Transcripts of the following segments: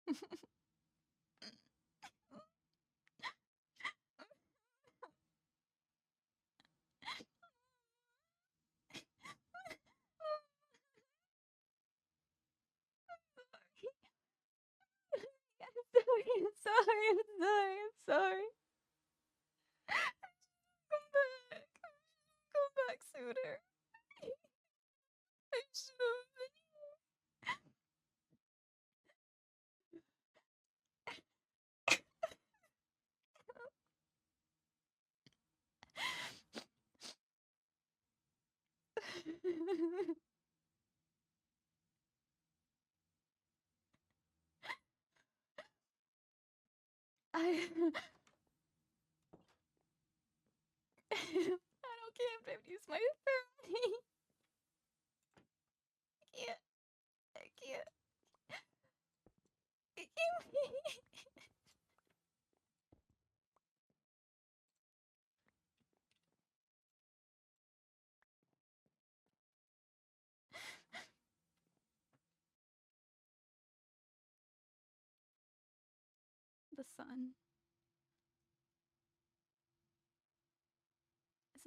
I'm sorry. Come back sooner. I should have been here. I don't care if I use my authority. I can't. I can't. The sun. It's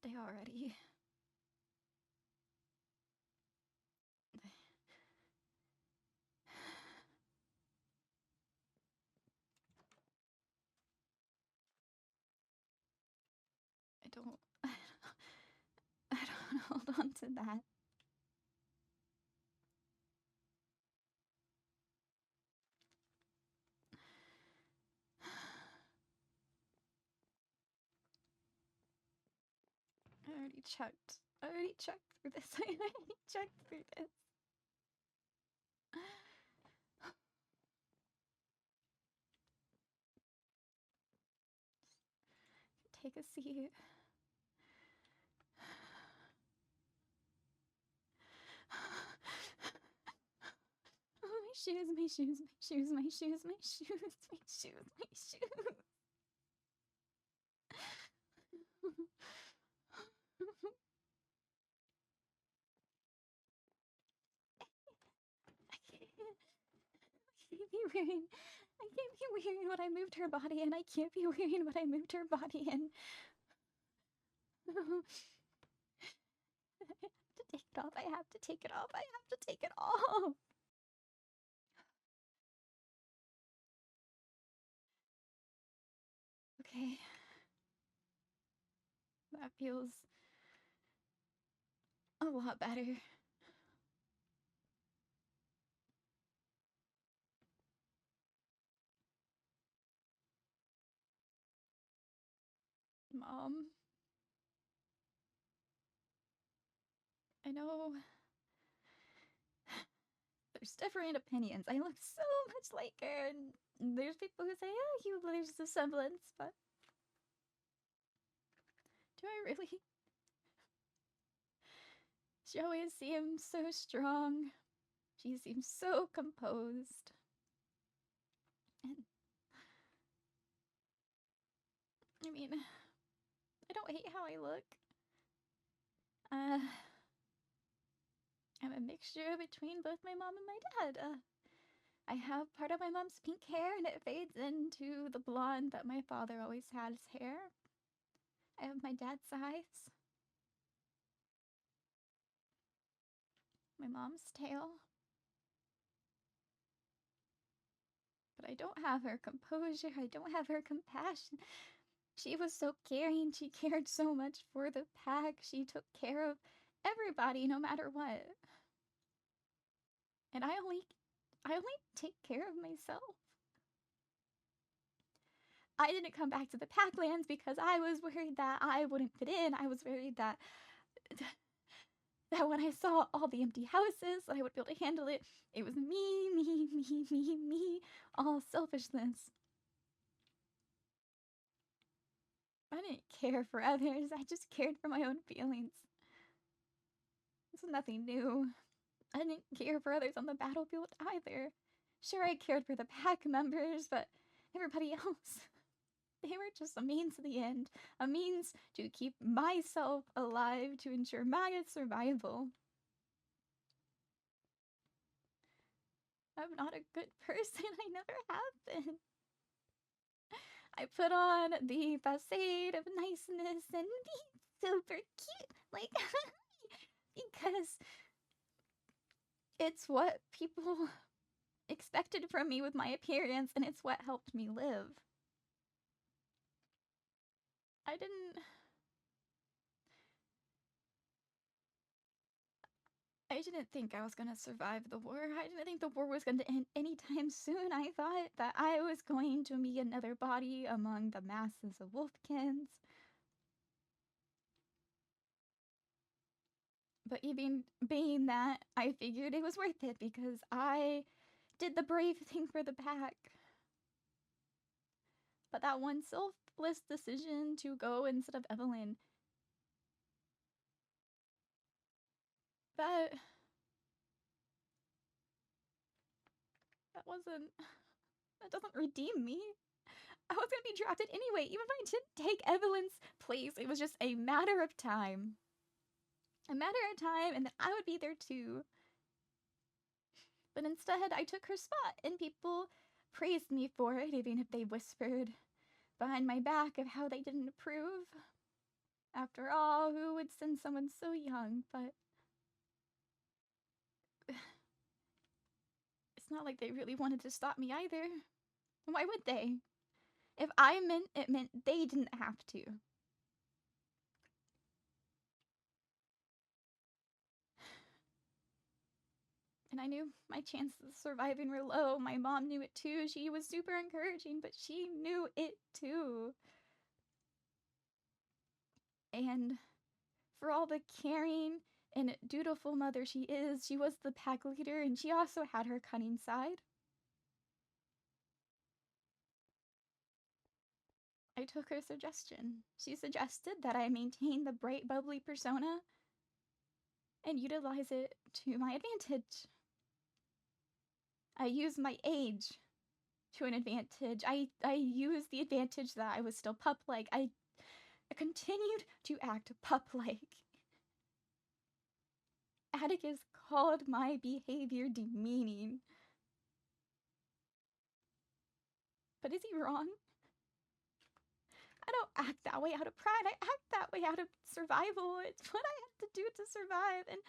day already. I don't hold on to that. I already checked through this. I already checked through this. Take a seat. Oh, my shoes. I can't be wearing what I moved her body in. I can't be wearing what I moved her body in. I have to take it off. I have to take it off. Okay. That feels a lot better. Mom. I know there's different opinions. I look so much like her, and there's people who say, oh, you lose the semblance, but do I really? She always seems so strong. She seems so composed. And I mean, I don't hate how I look. I'm a mixture between both my mom and my dad. I have part of my mom's pink hair, and it fades into the blonde that my father always had his hair. I have my dad's eyes. My mom's tail. But I don't have her composure. I don't have her compassion. She was so caring. She cared so much for the pack. She took care of everybody, no matter what. And I only take care of myself. I didn't come back to the packlands because I was worried that I wouldn't fit in. I was worried that when I saw all the empty houses, I would be able to handle it. It was me, all selfishness. I didn't care for others. I just cared for my own feelings. It's nothing new. I didn't care for others on the battlefield either. Sure, I cared for the pack members, but everybody else, they were just a means to the end. A means to keep myself alive, to ensure my survival. I'm not a good person. I never have been. I put on the facade of niceness and be super cute, like, because it's what people expected from me with my appearance, and it's what helped me live. I didn't think I was gonna survive the war. I didn't think the war was gonna end anytime soon. I thought that I was going to be another body among the masses of wolfkins. But even being that, I figured it was worth it because I did the brave thing for the pack. But that one selfless decision to go instead of Evelyn, that wasn't, that doesn't redeem me. I was gonna be drafted anyway, even if I didn't take Evelyn's place. It was just a matter of time. A matter of time, and then I would be there too. But instead, I took her spot, and people praised me for it, even if they whispered behind my back of how they didn't approve. After all, who would send someone so young? But it's not like they really wanted to stop me either. Why would they? If I meant it meant they didn't have to. And I knew my chances of surviving were low. My mom knew it too. She was super encouraging, but she knew it too. And for all the caring and dutiful mother she is, she was the pack leader, and she also had her cunning side. I took her suggestion. She suggested that I maintain the bright, bubbly persona and utilize it to my advantage. I used my age to an advantage. I used the advantage that I was still pup-like. I continued to act pup-like. Atticus called my behavior demeaning. But is he wrong? I don't act that way out of pride. I act that way out of survival. It's what I have to do to survive. And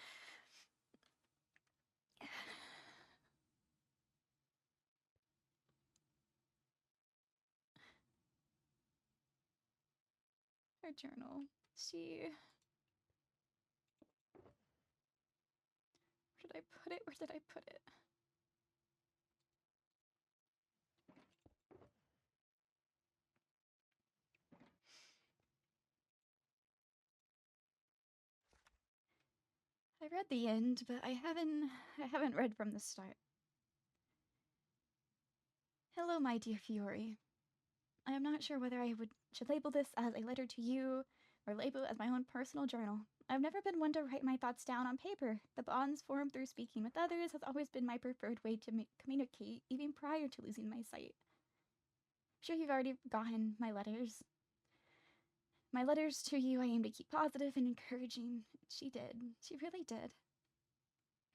her journal. Where did I put it? Where did I put it? I read the end, but I haven't read from the start. Hello, my dear Fiori. I am not sure whether I should label this as a letter to you or label it as my own personal journal. I've never been one to write my thoughts down on paper. The bonds formed through speaking with others has always been my preferred way to communicate, even prior to losing my sight. I'm sure you've already gotten my letters. My letters to you I aim to keep positive and encouraging. She did. She really did.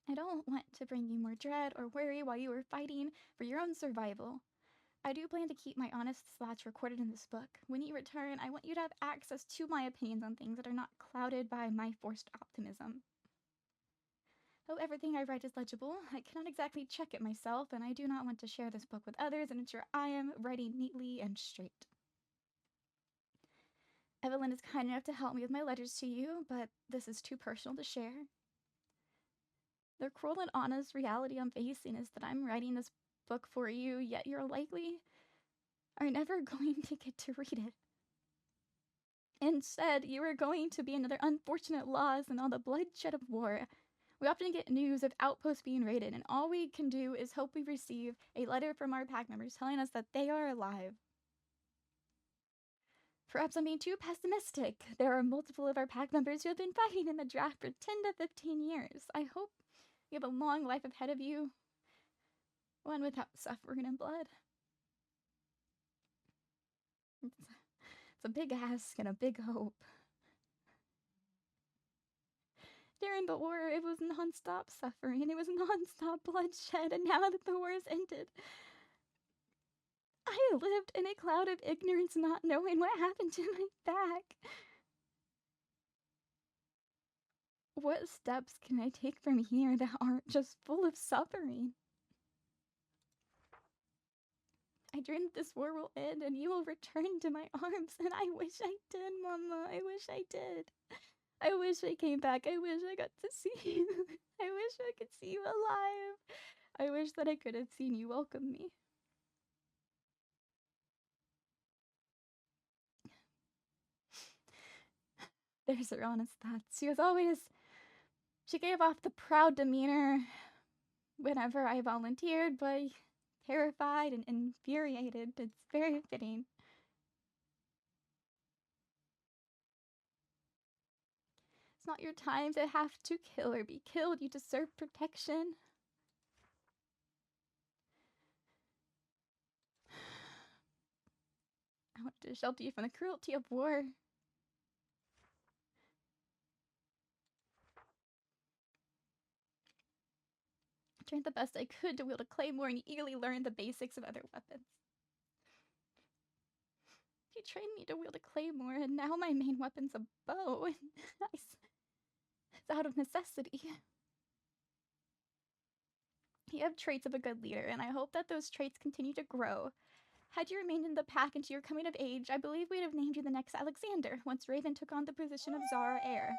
I don't want to bring you more dread or worry while you are fighting for your own survival. I do plan to keep my honest thoughts recorded in this book. When you return, I want you to have access to my opinions on things that are not clouded by my forced optimism. Though everything I write is legible, I cannot exactly check it myself, and I do not want to share this book with others and ensure I am writing neatly and straight. Evelyn is kind enough to help me with my letters to you, but this is too personal to share. The cruel and honest reality I'm facing is that I'm writing this book for you, yet you're likely are never going to get to read it. Instead, you are going to be another unfortunate loss in all the bloodshed of war. We often get news of outposts being raided, and all we can do is hope we receive a letter from our pack members telling us that they are alive. Perhaps I'm being too pessimistic. There are multiple of our pack members who have been fighting in the draft for 10 to 15 years. I hope you have a long life ahead of you, one without suffering and blood. It's a big ask and a big hope. During the war, it was non-stop suffering, it was non-stop bloodshed, and now that the war's ended, I lived in a cloud of ignorance, not knowing what happened to my back. What steps can I take from here that aren't just full of suffering? I dream this war will end and you will return to my arms, and I wish I did, Mama. I wish I did. I wish I came back. I wish I got to see you. I wish I could see you alive. I wish that I could have seen you welcome me. There's her honest thoughts. She gave off the proud demeanor whenever I volunteered, but terrified and infuriated. It's very fitting. It's not your time to have to kill or be killed. You deserve protection. I want to shelter you from the cruelty of war. I trained the best I could to wield a claymore and eagerly learned the basics of other weapons. You trained me to wield a claymore, and now my main weapon's a bow, and it's out of necessity. You have traits of a good leader, and I hope that those traits continue to grow. Had you remained in the pack until your coming of age, I believe we'd have named you the next Alexander, once Raven took on the position of Zara heir.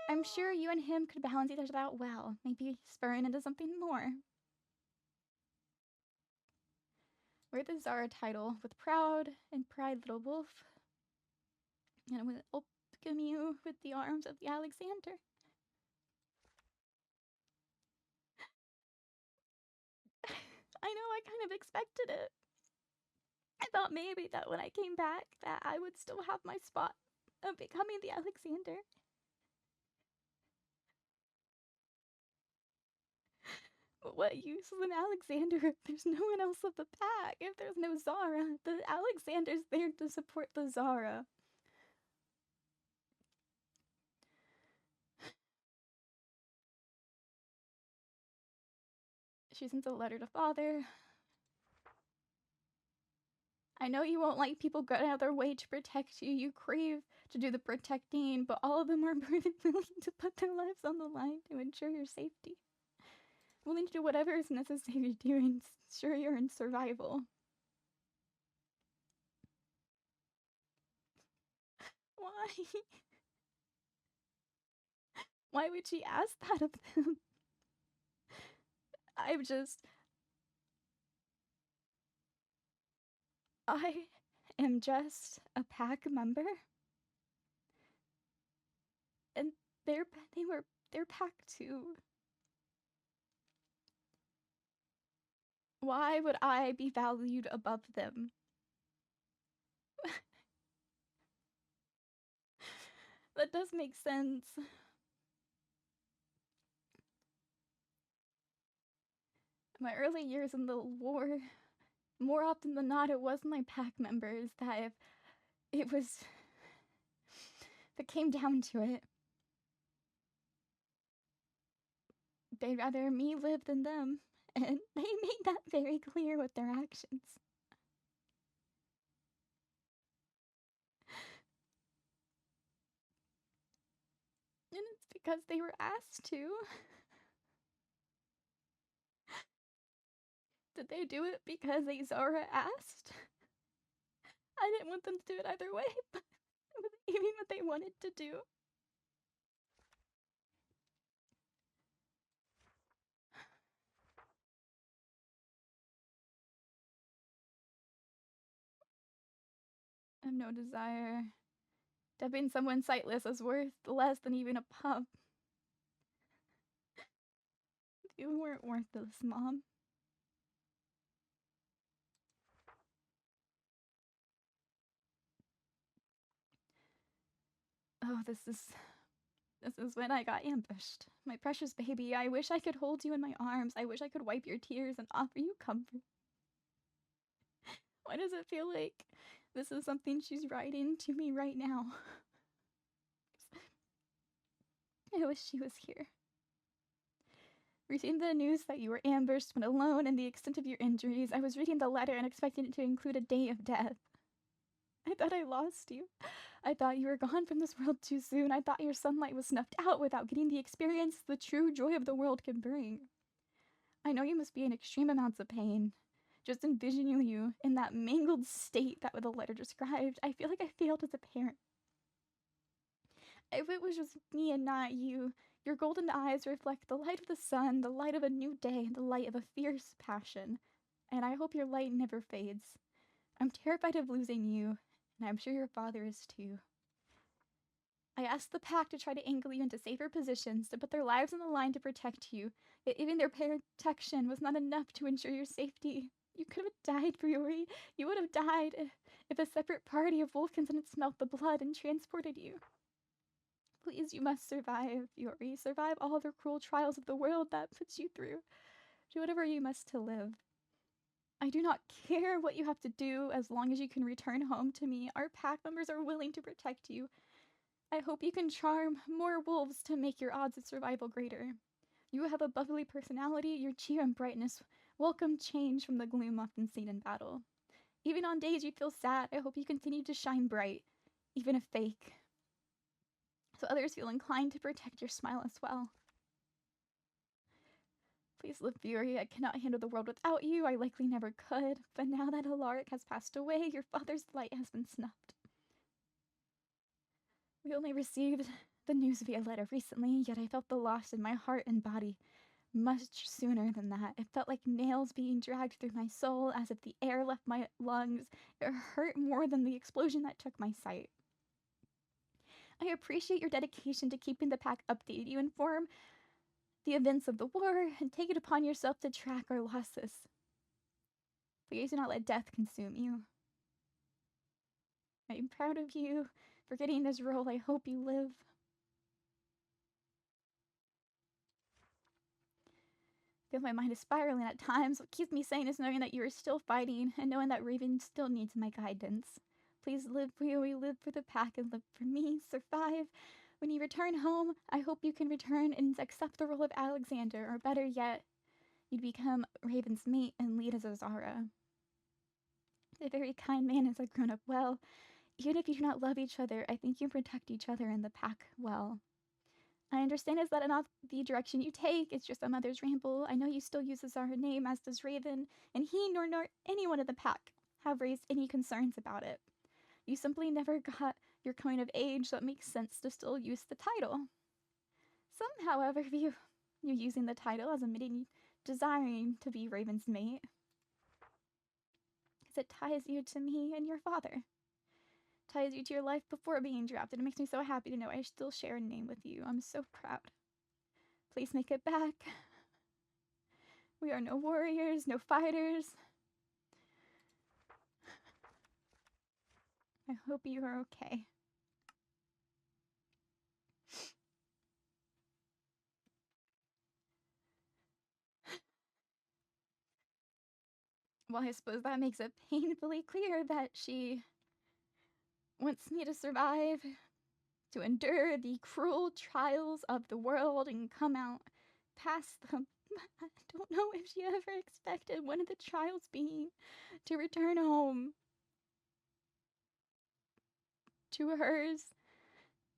I'm sure you and him could balance each other out well, maybe spurring into something more. Wear the Zara title with proud and pride, little wolf, and we'll welcome you with the arms of the Alexander. I know, I kind of expected it. I thought maybe that when I came back that I would still have my spot of becoming the Alexander. But what use is an Alexander if there's no one else of the pack? If there's no Zara, the Alexander's there to support the Zara. She sends a letter to father. I know you won't like people going out of their way to protect you. You crave to do the protecting, but all of them are more than willing to put their lives on the line to ensure your safety. Willing to do whatever is necessary to ensure you're in survival. Why? Why would she ask that of them? I am just a pack member. And they're pack too. Why would I be valued above them? That does make sense. In my early years in the war, more often than not, it was my pack members that if it came down to it, they'd rather me live than them, and they made that very clear with their actions. And it's because they were asked to. Did they do it because Zara asked? I didn't want them to do it either way, but it was even what they wanted to do. I have no desire. Dubbing someone sightless is worth less than even a pup. You weren't worthless, Mom. Oh, this is when I got ambushed. My precious baby, I wish I could hold you in my arms. I wish I could wipe your tears and offer you comfort. Why does it feel like this is something she's writing to me right now? I wish she was here. Receiving the news that you were ambushed when alone and the extent of your injuries, I was reading the letter and expecting it to include a day of death. I thought I lost you. I thought you were gone from this world too soon. I thought your sunlight was snuffed out without getting the experience the true joy of the world can bring. I know you must be in extreme amounts of pain. Just envisioning you in that mangled state that the letter described, I feel like I failed as a parent. If it was just me and not you, your golden eyes reflect the light of the sun, the light of a new day, the light of a fierce passion. And I hope your light never fades. I'm terrified of losing you, and I'm sure your father is too. I asked the pack to try to angle you into safer positions, to put their lives on the line to protect you, yet even their protection was not enough to ensure your safety. You could have died, Fiori. You would have died if a separate party of wolfkins hadn't smelt the blood and transported you. Please, you must survive, Fiori. Survive all the cruel trials of the world that puts you through. Do whatever you must to live. I do not care what you have to do as long as you can return home to me. Our pack members are willing to protect you. I hope you can charm more wolves to make your odds of survival greater. You have a bubbly personality, your cheer and brightness welcome change from the gloom often seen in battle. Even on days you feel sad, I hope you continue to shine bright, even if fake, so others feel inclined to protect your smile as well. Please live, Fiori. I cannot handle the world without you. I likely never could, but now that Lurk has passed away, your father's light has been snuffed. We only received the news via letter recently, yet I felt the loss in my heart and body much sooner than that. It felt like nails being dragged through my soul, as if the air left my lungs. It hurt more than the explosion that took my sight. I appreciate your dedication to keeping the pack updated. You inform the events of the war and take it upon yourself to track our losses. Please do not let death consume you. I am proud of you for getting this role. I hope you live. I feel my mind is spiraling at times. What keeps me sane is knowing that you are still fighting and knowing that Raven still needs my guidance. Please live, Fiori, live for the pack and live for me. Survive. When you return home, I hope you can return and accept the role of Alexander, or better yet, you'd become Raven's mate and lead as a Zara. The very kind man has grown up well. Even if you do not love each other, I think you protect each other and the pack well. I understand is that not the direction you take, it's just a mother's ramble. I know you still use the Zara name, as does Raven, and he nor anyone in the pack have raised any concerns about it. You simply never got your coming of age, so it makes sense to still use the title. Some, however, view you using the title as admitting desiring to be Raven's mate, because it ties you to me and your father. Ties you to your life before being drafted. It makes me so happy to know I still share a name with you. I'm so proud. Please make it back. We are no warriors, no fighters. I hope you are okay. Well, I suppose that makes it painfully clear that she wants me to survive, to endure the cruel trials of the world and come out past them. I don't know if she ever expected one of the trials being to return home to hers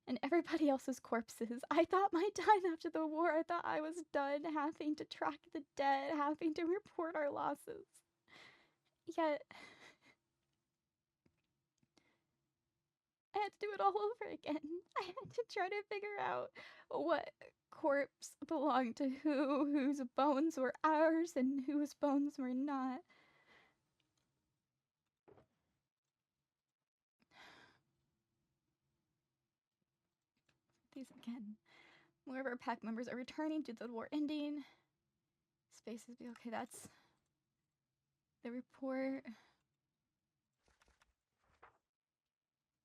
and everybody else's corpses. I thought my time after the war, I thought I was done having to track the dead, having to report our losses. Yet, I had to do it all over again. I had to try to figure out what corpse belonged to who, whose bones were ours, and whose bones were not. These again. More of our pack members are returning due to the war ending. Spaces be okay, that's the report.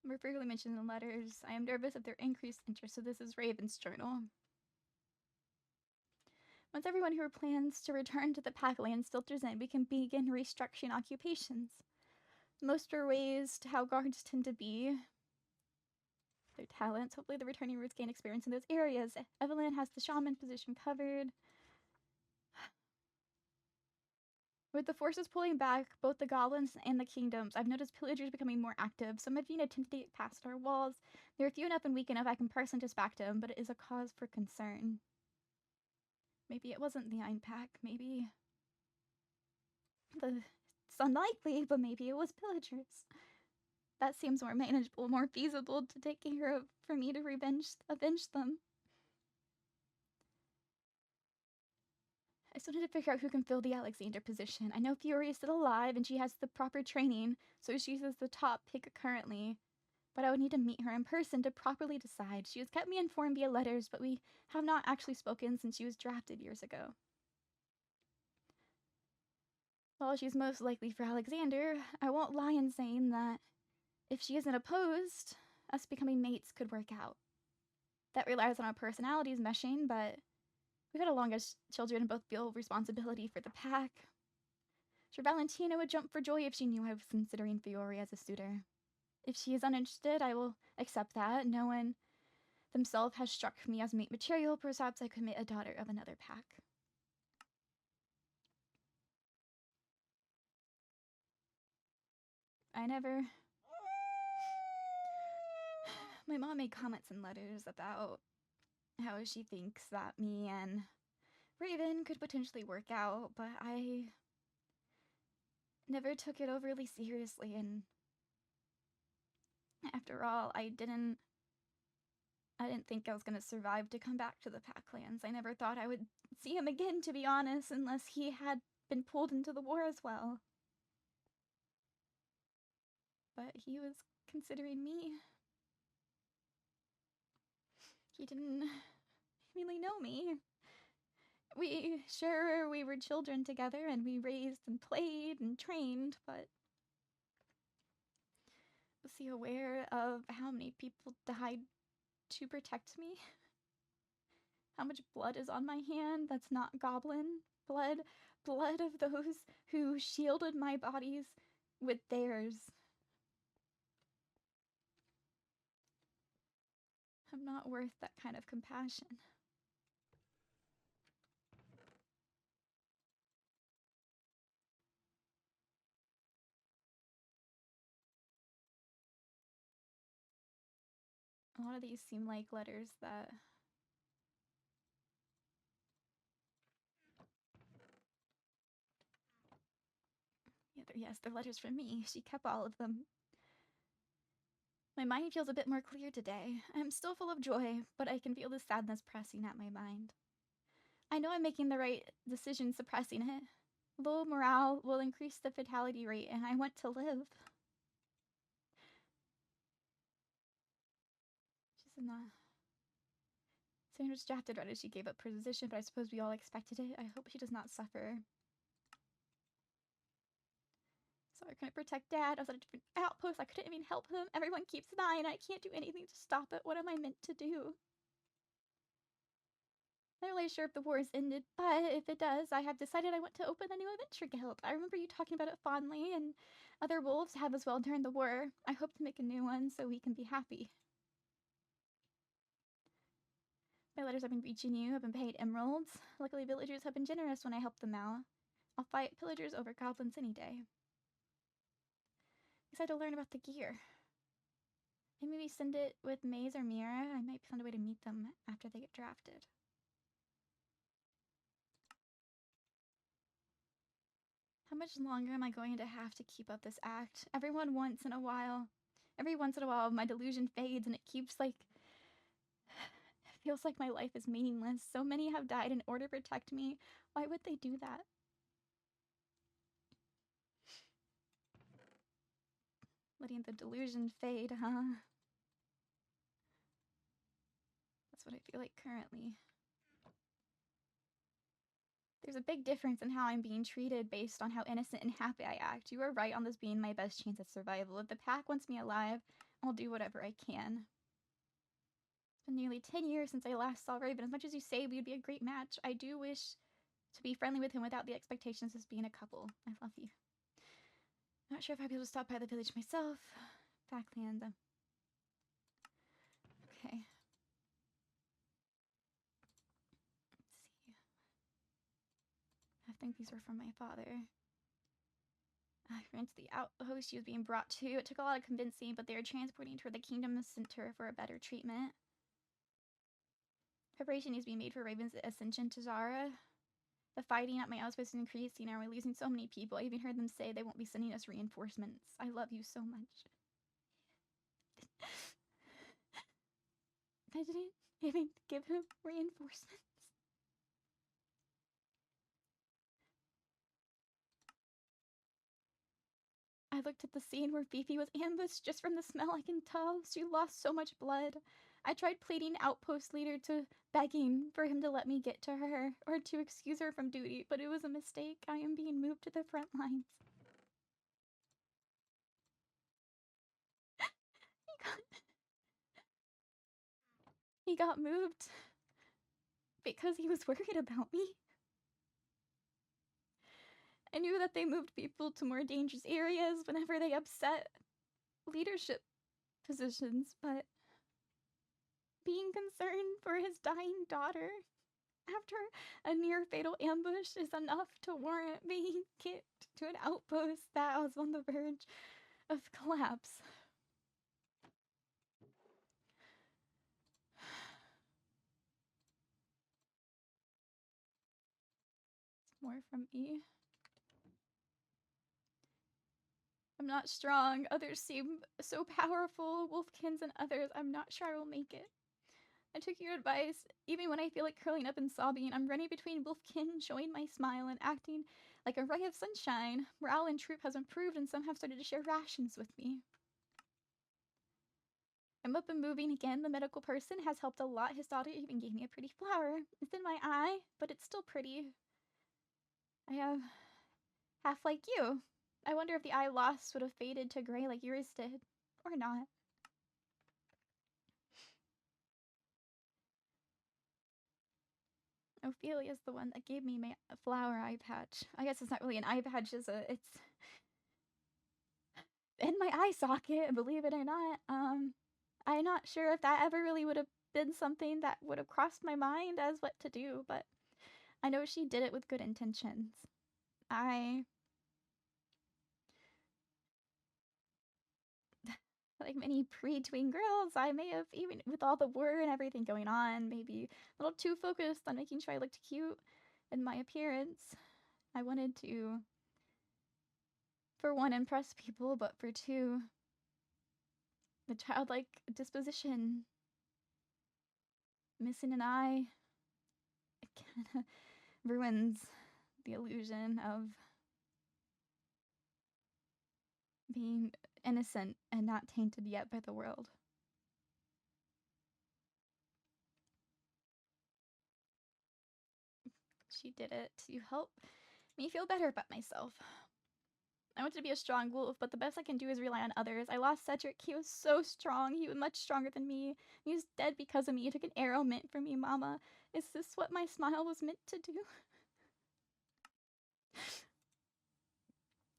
We're frequently mentioned in letters. I am nervous of their increased interest, so this is Raven's journal. Once everyone who plans to return to the packlands filters in, we can begin restructuring occupations. Most are raised how guards tend to be. their talents. Hopefully the returning roots gain experience in those areas. Evelyn has the shaman position covered. With the forces pulling back both the goblins and the kingdoms, I've noticed pillagers becoming more active. Some have been attempting to get past our walls. They are few enough and weak enough I can personally dispatch them, but it is a cause for concern. Maybe it wasn't the Ein Pack. Maybe it's unlikely, but maybe it was pillagers. That seems more manageable, more feasible to take care of for me to avenge them. I still need to figure out who can fill the Alexander position. I know Fiori is still alive and she has the proper training, so she's the top pick currently. But I would need to meet her in person to properly decide. She has kept me informed via letters, but we have not actually spoken since she was drafted years ago. While she's most likely for Alexander, I won't lie in saying that if she isn't opposed, us becoming mates could work out. That relies on our personalities meshing, but we got along as children and both feel responsibility for the pack. Sure, Valentina would jump for joy if she knew I was considering Fiori as a suitor. If she is uninterested, I will accept that. No one themselves has struck me as mate material. Perhaps I could meet a daughter of another pack. My mom made comments in letters about how she thinks that me and Raven could potentially work out, but I never took it overly seriously, and after all, I didn't think I was gonna survive to come back to the packlands. I never thought I would see him again, to be honest, unless he had been pulled into the war as well. But he was considering me. He didn't really know me. We were children together and we raised and played and trained, but was he aware of how many people died to protect me? How much blood is on my hand that's not goblin blood? Blood of those who shielded my bodies with theirs. I'm not worth that kind of compassion. A lot of these seem like letters that yes, they're letters from me. She kept all of them. My mind feels a bit more clear today. I'm still full of joy, but I can feel the sadness pressing at my mind. I know I'm making the right decision suppressing it. Low morale will increase the fatality rate, and I want to live. She's not. Sandra was drafted right as she gave up her position, but I suppose we all expected it. I hope she does not suffer. So I couldn't protect Dad. I was at a different outpost. I couldn't even help him. Everyone keeps dying. I can't do anything to stop it. What am I meant to do? I'm not really sure if the war has ended, but if it does, I have decided I want to open a new adventure guild. I remember you talking about it fondly, and other wolves have as well during the war. I hope to make a new one so we can be happy. My letters have been reaching you. I've been paid emeralds. Luckily, villagers have been generous when I help them out. I'll fight pillagers over goblins any day. Excited to learn about the gear. And maybe send it with Maze or Mira. I might find a way to meet them after they get drafted. How much longer am I going to have to keep up this act? Every once in a while, my delusion fades and it keeps like... It feels like my life is meaningless. So many have died in order to protect me. Why would they do that? Letting the delusion fade, huh? That's what I feel like currently. There's a big difference in how I'm being treated based on how innocent and happy I act. You are right on this being my best chance at survival. If the pack wants me alive, I'll do whatever I can. It's been nearly 10 years since I last saw Raven. As much as you say we would be a great match, I do wish to be friendly with him without the expectations of being a couple. I love you. Not sure if I'd be able to stop by the village myself. Packland. Okay. Let's see. I think these were from my father. I ran to the outpost she was being brought to. It took a lot of convincing, but they were transporting her to the kingdom center for a better treatment. Preparation needs to be made for Raven's ascension to Zara. The fighting at my outpost is increasing, and we're losing so many people. I even heard them say they won't be sending us reinforcements. I love you so much. I didn't even give him reinforcements. I looked at the scene where Fifi was ambushed. Just from the smell, I can tell she lost so much blood. I tried pleading outpost leader to begging for him to let me get to her or to excuse her from duty, but it was a mistake. I am being moved to the front lines. He got moved because he was worried about me. I knew that they moved people to more dangerous areas whenever they upset leadership positions, but being concerned for his dying daughter after a near fatal ambush is enough to warrant being kicked to an outpost that was on the verge of collapse. More from E. I'm not strong. Others seem so powerful. Wolfkins and others. I'm not sure I will make it. I took your advice. Even when I feel like curling up and sobbing, I'm running between Wolfkin, showing my smile, and acting like a ray of sunshine. Morale in troop has improved, and some have started to share rations with me. I'm up and moving again. The medical person has helped a lot. His daughter even gave me a pretty flower. It's in my eye, but it's still pretty. I have half like you. I wonder if the eye lost would have faded to gray like yours did, or not. Ophelia's the one that gave me my flower eye patch. I guess it's not really an eye patch, it's in my eye socket, believe it or not. I'm not sure if that ever really would have been something that would have crossed my mind as what to do, but I know she did it with good intentions. Like many pre-tween girls, I may have, even with all the war and everything going on, maybe a little too focused on making sure I looked cute in my appearance. I wanted to, for one, impress people, but for two, the childlike disposition. Missing an eye, it kind of ruins the illusion of being innocent and not tainted yet by the world. She did it to help me feel better about myself. I wanted to be a strong wolf, but the best I can do is rely on others. I lost Cedric. He was so strong. He was much stronger than me. He was dead because of me. He took an arrow meant for me, Mama. Is this what my smile was meant to do?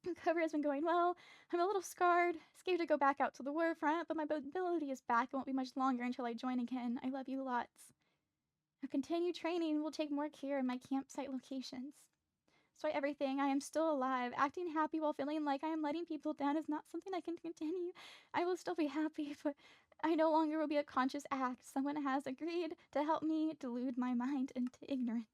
The cover has been going well. I'm a little scarred, scared to go back out to the war front, but my mobility is back. It won't be much longer until I join again. I love you lots. I'll continue training. We'll take more care in my campsite locations. Despite everything, I am still alive. Acting happy while feeling like I am letting people down is not something I can continue. I will still be happy, but I no longer will be a conscious act. Someone has agreed to help me delude my mind into ignorance.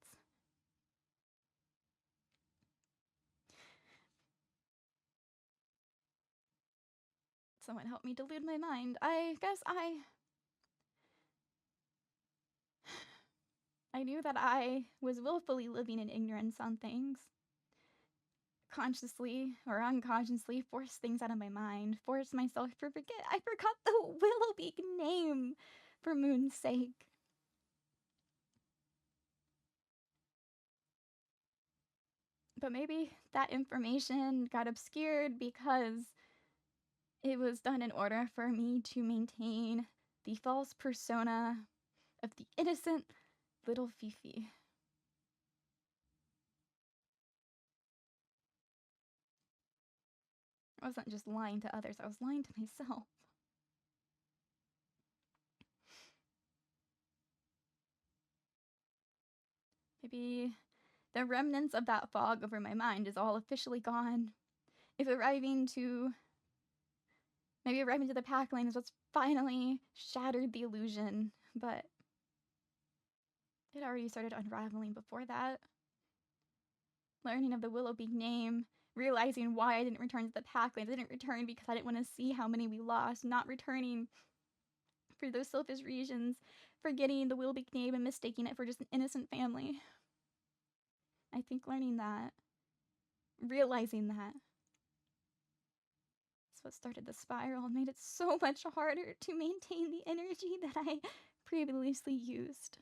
Someone help me delude my mind. I guess I knew that I was willfully living in ignorance on things. Consciously or unconsciously forced things out of my mind, forced myself to forget. I forgot the Willowbeak name, for moon's sake. But maybe that information got obscured because it was done in order for me to maintain the false persona of the innocent little Fifi. I wasn't just lying to others, I was lying to myself. Maybe the remnants of that fog over my mind is all officially gone. If arriving to the packlands was finally shattered the illusion, but it already started unraveling before that. Learning of the Willowbeak name, realizing why I didn't return to the packlands. I didn't return because I didn't want to see how many we lost, not returning for those selfish reasons, forgetting the Willowbeak name and mistaking it for just an innocent family. I think learning that, realizing that, is what started the spiral and made it so much harder to maintain the energy that I previously used.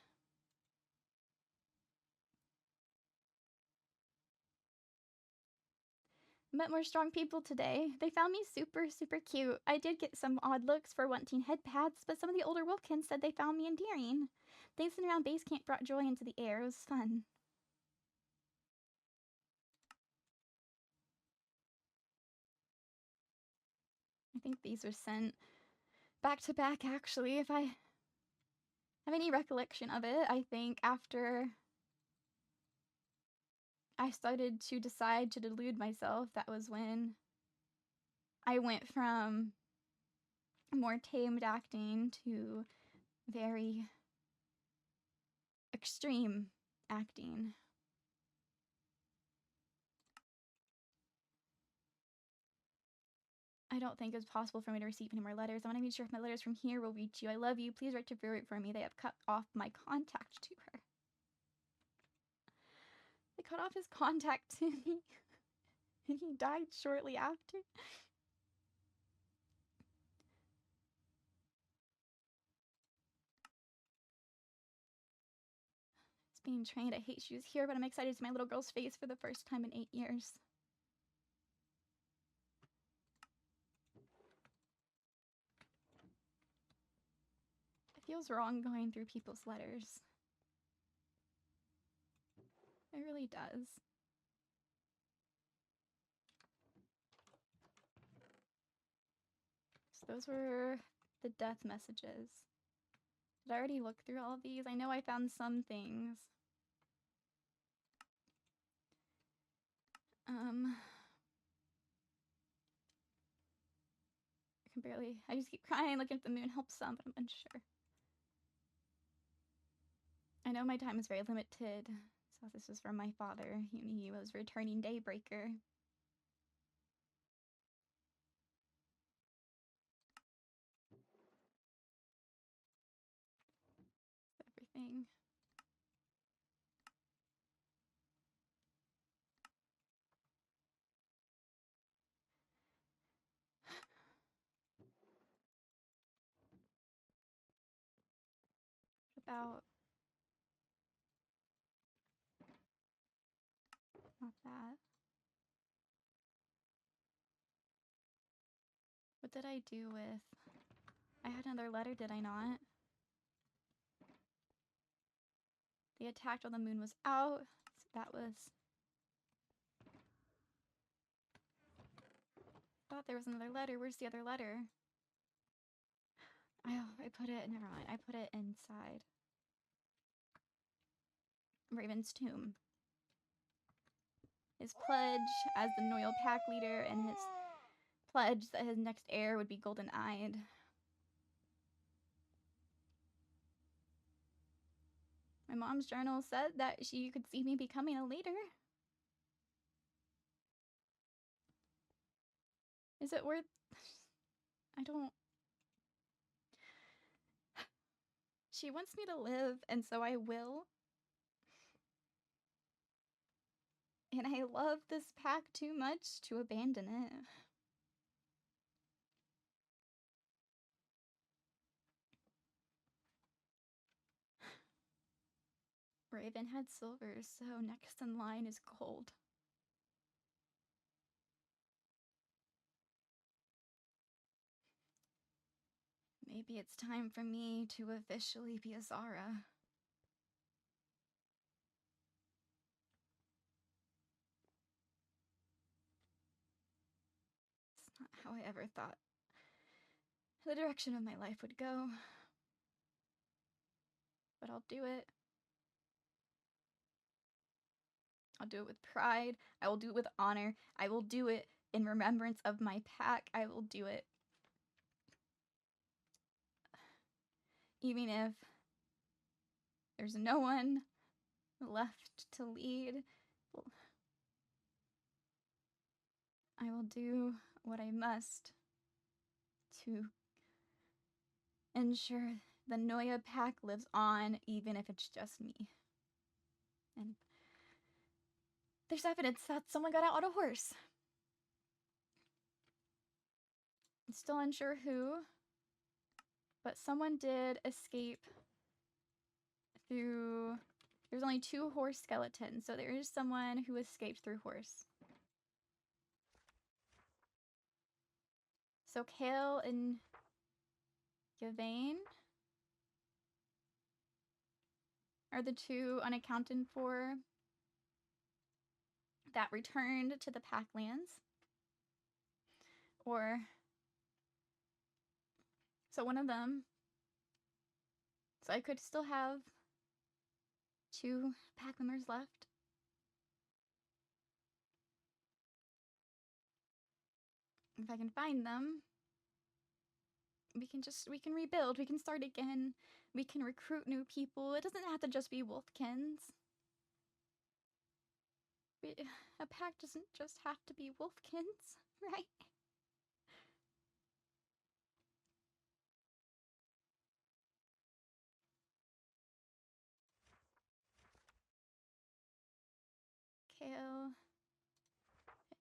Met more strong people today. They found me super, super cute. I did get some odd looks for wanting head pads, but some of the older wolfkins said they found me endearing. Dancing around base camp brought joy into the air. It was fun. I think these were sent back to back, actually. If I have any recollection of it, I think after I started to decide to delude myself, that was when I went from more tamed acting to very extreme acting. I don't think it's possible for me to receive any more letters. I want to be sure if my letters from here will reach you. I love you. Please write to Fiori for me. They have cut off my contact to her. They cut off his contact to me. And he died shortly after. It's being trained. I hate shoes here, but I'm excited to see my little girl's face for the first time in 8 years. It feels wrong going through people's letters. It really does. So those were the death messages. Did I already look through all of these? I know I found some things. I just keep crying, looking at the moon helps some, but I'm unsure. I know my time is very limited, so this is from my father. He was returning Daybreaker. Everything. About... Not that. What did I do with... I had another letter, did I not? They attacked while the moon was out. So that was... I thought there was another letter. Where's the other letter? Oh, I put it... Never mind. I put it inside Raven's tomb. His pledge as the Noyle pack leader and his pledge that his next heir would be golden-eyed. My mom's journal said that she could see me becoming a leader. Is it worth... I don't... She wants me to live, and so I will. And I love this pack too much to abandon it. Raven had silver, so next in line is gold. Maybe it's time for me to officially be a Zara. It's not how I ever thought the direction of my life would go. But I'll do it. I'll do it with pride. I will do it with honor. I will do it in remembrance of my pack. I will do it even if there's no one left to lead. I will do what I must to ensure the Noya pack lives on, even if it's just me. And there's evidence that someone got out on a horse. I'm still unsure who, but someone did escape through... There's only 2 horse skeletons, so there is someone who escaped through horse. So Kale and Yvain are the 2 unaccounted for that returned to the packlands. Or... So one of them... So I could still have 2 pack members left. If I can find them, we can rebuild, we can start again, we can recruit new people. It doesn't have to just be wolfkins. A pack doesn't just have to be wolfkins, right? Kale,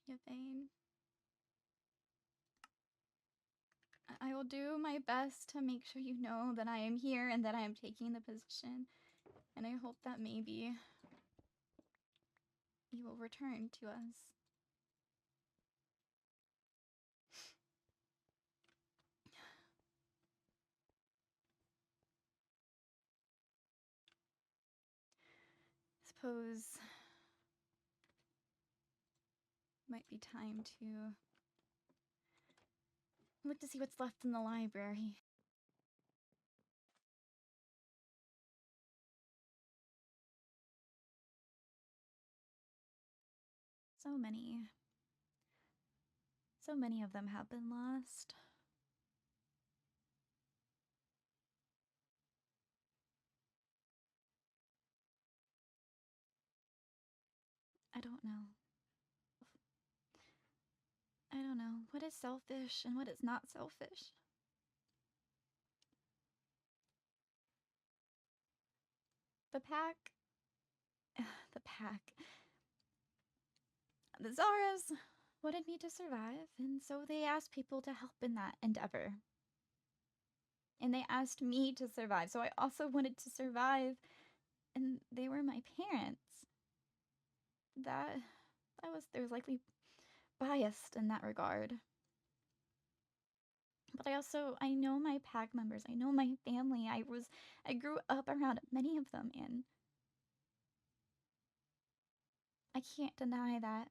Yvain. I will do my best to make sure you know that I am here and that I am taking the position. And I hope that maybe you will return to us. Suppose might be time to look to see what's left in the library. So many of them have been lost. I don't know. I don't know. What is selfish and what is not selfish? The pack... the pack... The Zaras wanted me to survive, and so they asked people to help in that endeavor. And they asked me to survive, so I also wanted to survive, and they were my parents. There was likely biased in that regard. But I know my pack members, I know my family, I grew up around many of them, and I can't deny that.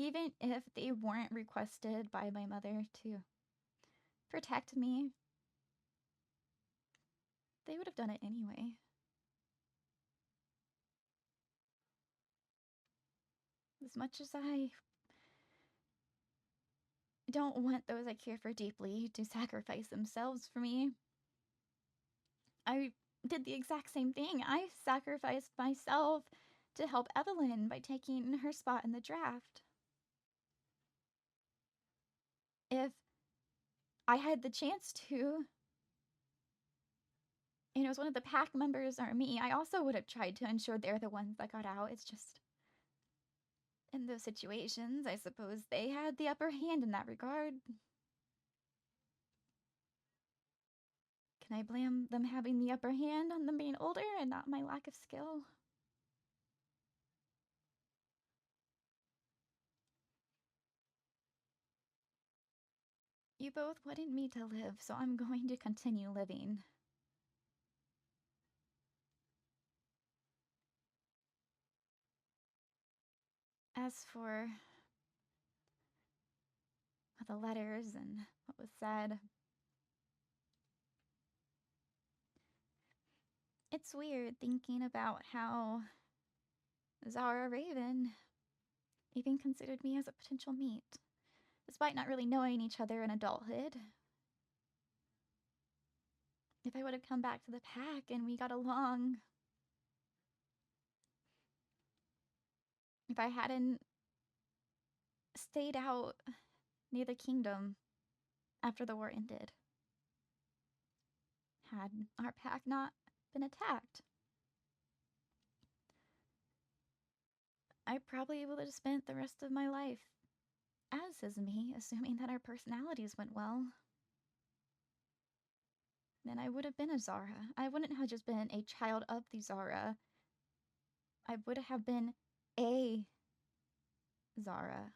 Even if they weren't requested by my mother to protect me, they would have done it anyway. As much as I don't want those I care for deeply to sacrifice themselves for me, I did the exact same thing. I sacrificed myself to help Evelyn by taking her spot in the draft. If I had the chance to, and it was one of the pack members or me, I also would have tried to ensure they're the ones that got out. It's just, in those situations, I suppose they had the upper hand in that regard. Can I blame them having the upper hand on them being older and not my lack of skill? You both wanted me to live, so I'm going to continue living. As for the letters and what was said, it's weird thinking about how Zara Raven even considered me as a potential mate, despite not really knowing each other in adulthood. If I would have come back to the pack and we got along, if I hadn't stayed out near the kingdom after the war ended, had our pack not been attacked, I probably would have spent the rest of my life as is me, assuming that our personalities went well. Then I would have been a Zara. I wouldn't have just been a child of the Zara. I would have been a Zara.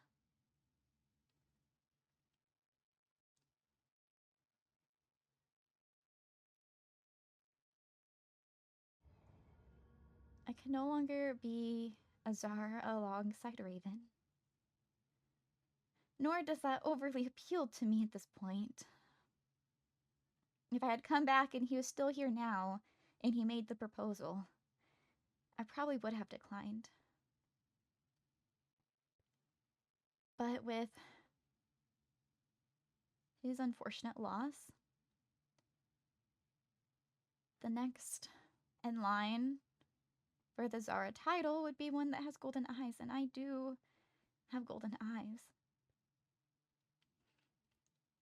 I can no longer be a Zara alongside Raven. Nor does that overly appeal to me at this point. If I had come back and he was still here now, and he made the proposal, I probably would have declined. But with his unfortunate loss, the next in line for the Zara title would be one that has golden eyes, and I do have golden eyes.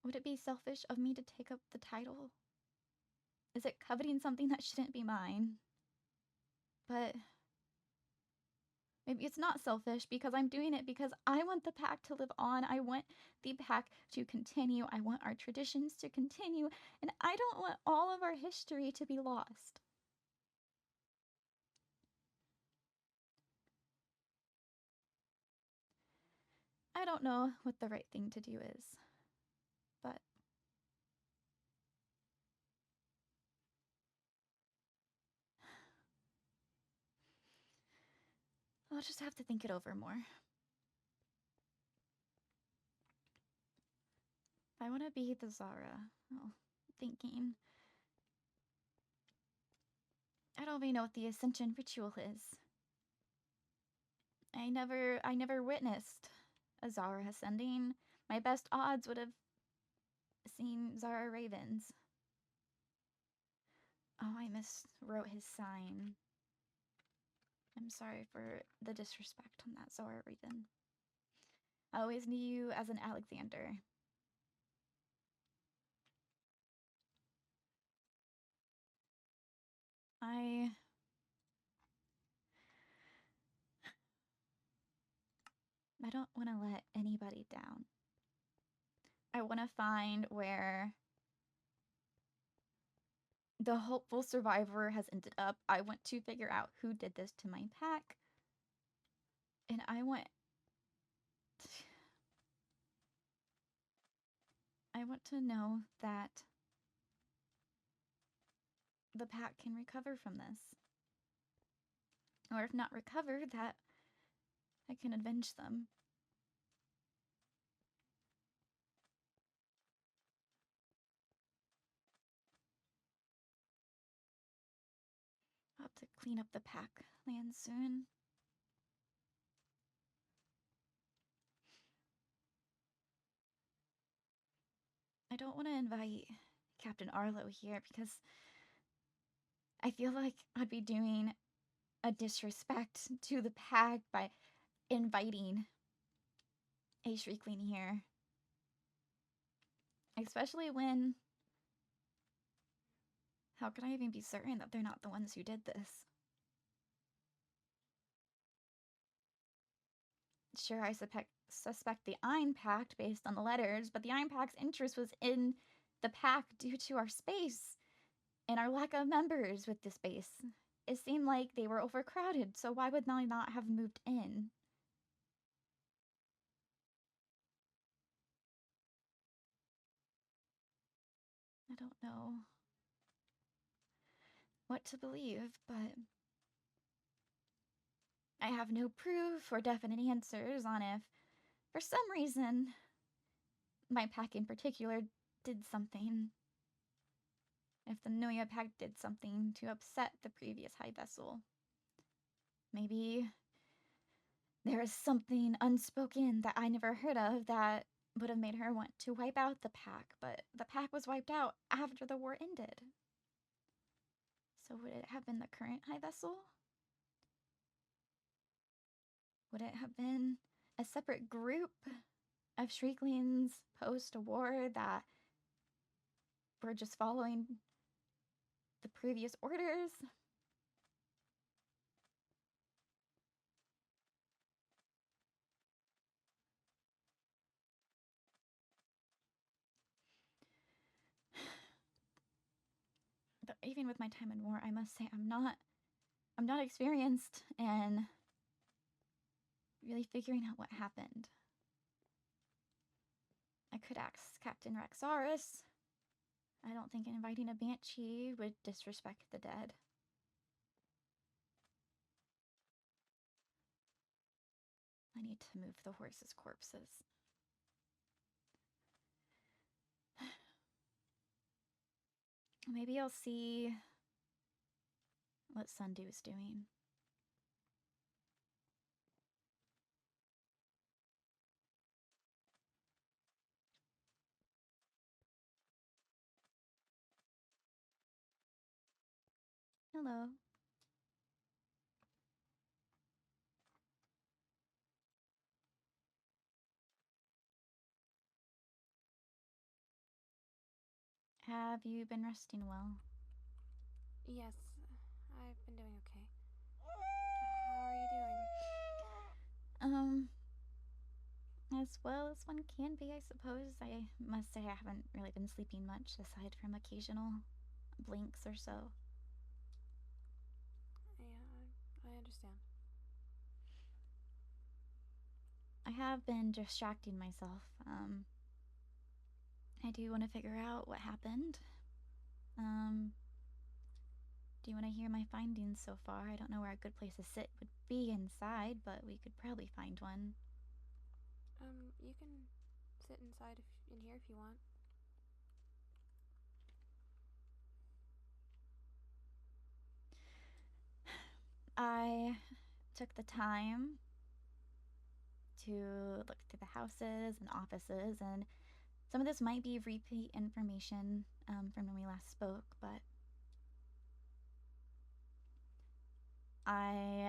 Would it be selfish of me to take up the title? Is it coveting something that shouldn't be mine? But maybe it's not selfish because I'm doing it because I want the pack to live on. I want the pack to continue. I want our traditions to continue. And I don't want all of our history to be lost. I don't know what the right thing to do is, but I'll just have to think it over more. I want to be the Zara. Oh, thinking. I don't even know what the Ascension ritual is. I never witnessed a Zara ascending. My best odds would have seen Zara Ravens. Oh, I miswrote his sign. I'm sorry for the disrespect on that, Zara Raven. I always knew you as an Alexander. I don't want to let anybody down. I want to find where the hopeful survivor has ended up. I want to figure out who did this to my pack. And I want to know that the pack can recover from this. Or if not recover, that I can avenge them. I'll have to clean up the pack land soon. I don't want to invite Captain Arlo here because I feel like I'd be doing a disrespect to the pack by inviting a Shriekling here. Especially when... How can I even be certain that they're not the ones who did this? Sure, I suspect the Ein Pact based on the letters, but the Ein Pact's interest was in the pack due to our space and our lack of members with this base. It seemed like they were overcrowded, so why would they not have moved in? I don't know what to believe, but I have no proof or definite answers on if, for some reason, my pack in particular did something. If the Noya pack did something to upset the previous High Vessel. Maybe There is something unspoken that I never heard of that would have made her want to wipe out the pack, but the pack was wiped out after the war ended. So would it have been the current High Vessel? Would it have been a separate group of Shrieklings post-war that were just following the previous orders? But even with my time in war, I must say I'm not experienced in really figuring out what happened. I could ask Captain Raxaris. I don't think inviting a banshee would disrespect the dead. I need to move the horses' corpses. Maybe I'll see what Sundew is doing. Hello. Have you been resting well? Yes, I've been doing okay. How are you doing? As well as one can be, I suppose. I must say I haven't really been sleeping much, aside from occasional blinks or so. Yeah, I understand. I have been distracting myself. I do want to figure out what happened. Do you want to hear my findings so far? I don't know where a good place to sit would be inside, but we could probably find one. You can sit in here if you want. I took the time to look through the houses and offices, and some of this might be repeat information from when we last spoke, but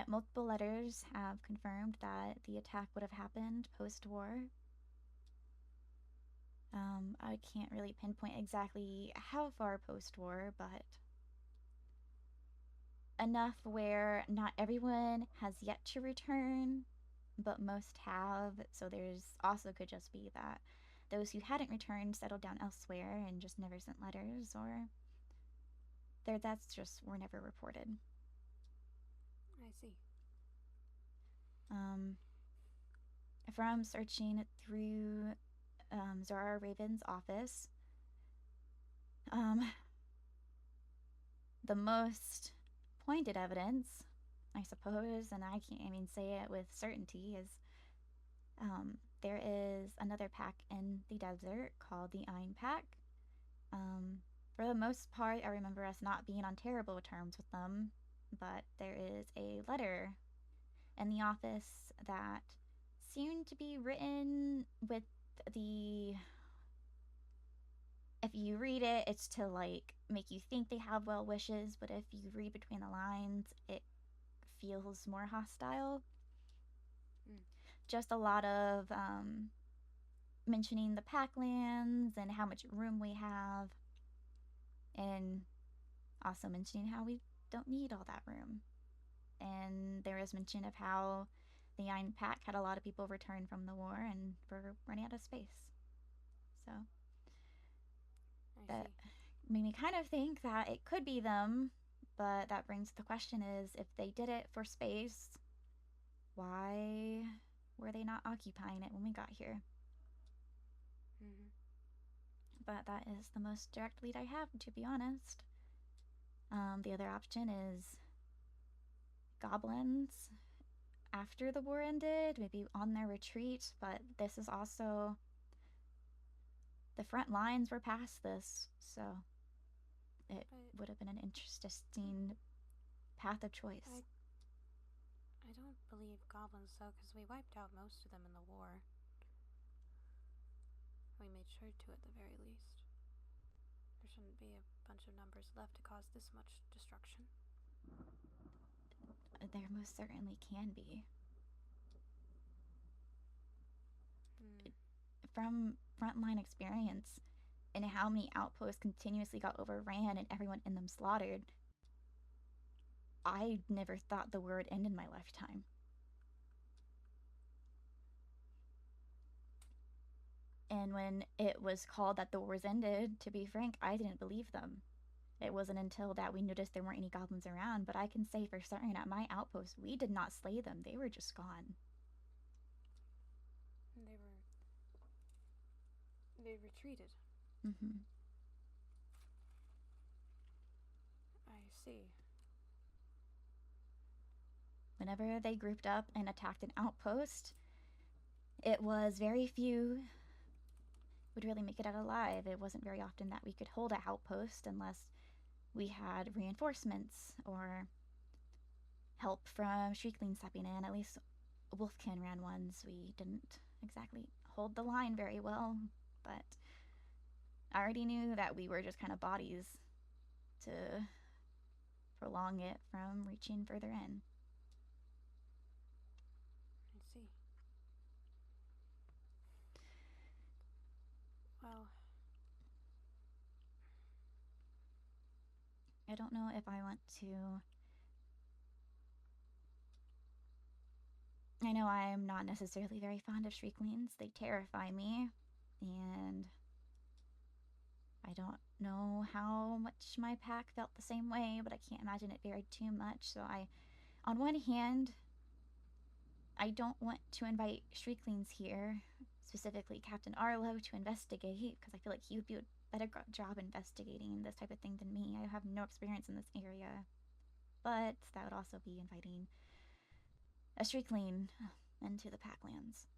multiple letters have confirmed that the attack would have happened post-war. I can't really pinpoint exactly how far post-war, but enough where not everyone has yet to return, but most have. So there's also could just be that those who hadn't returned settled down elsewhere and just never sent letters, or their deaths just were never reported. I see. From searching through Zara Raven's office, the most pointed evidence, I suppose, and I can't even say it with certainty, is there is another pack in the desert called the Ein Pack. For the most part, I remember us not being on terrible terms with them, but there is a letter in the office that seemed to be written with the. If you read it, it's to like make you think they have well wishes, but if you read between the lines, it feels more hostile. Just a lot of mentioning the packlands and how much room we have, and also mentioning how we don't need all that room. And there is mention of how the Ein Pack had a lot of people return from the war and were running out of space. So that made me kind of think that it could be them, but that brings the question is if they did it for space, why were they not occupying it when we got here? But that is the most direct lead I have, to be honest. The other option is goblins after the war ended, maybe on their retreat, but this is also. The front lines were past this, so it would have been an interesting path of choice. I don't believe goblins, though, because we wiped out most of them in the war. We made sure to, at the very least. There shouldn't be a bunch of numbers left to cause this much destruction. There most certainly can be. From frontline experience and how many outposts continuously got overran and everyone in them slaughtered, I never thought the war would end in my lifetime. And when it was called that the wars ended, to be frank, I didn't believe them. It wasn't until that we noticed there weren't any goblins around, but I can say for certain at my outpost, we did not slay them. They were just gone. They retreated. Mm-hmm. I see. Whenever they grouped up and attacked an outpost, it was very few would really make it out alive. It wasn't very often that we could hold an outpost unless we had reinforcements or help from Shrieklings stepping in. At least wolfkin ran ones. We didn't exactly hold the line very well, but I already knew that we were just kind of bodies to prolong it from reaching further in. I see. Well, I don't know if I want to. I know I am not necessarily very fond of Shrieklings. They terrify me, and I don't know how much my pack felt the same way, but I can't imagine it varied too much. So on one hand, I don't want to invite Shrieklings here, specifically Captain Arlo, to investigate, because I feel like he would do a better job investigating this type of thing than me. I have no experience in this area. But that would also be inviting a Shriekling into the packlands.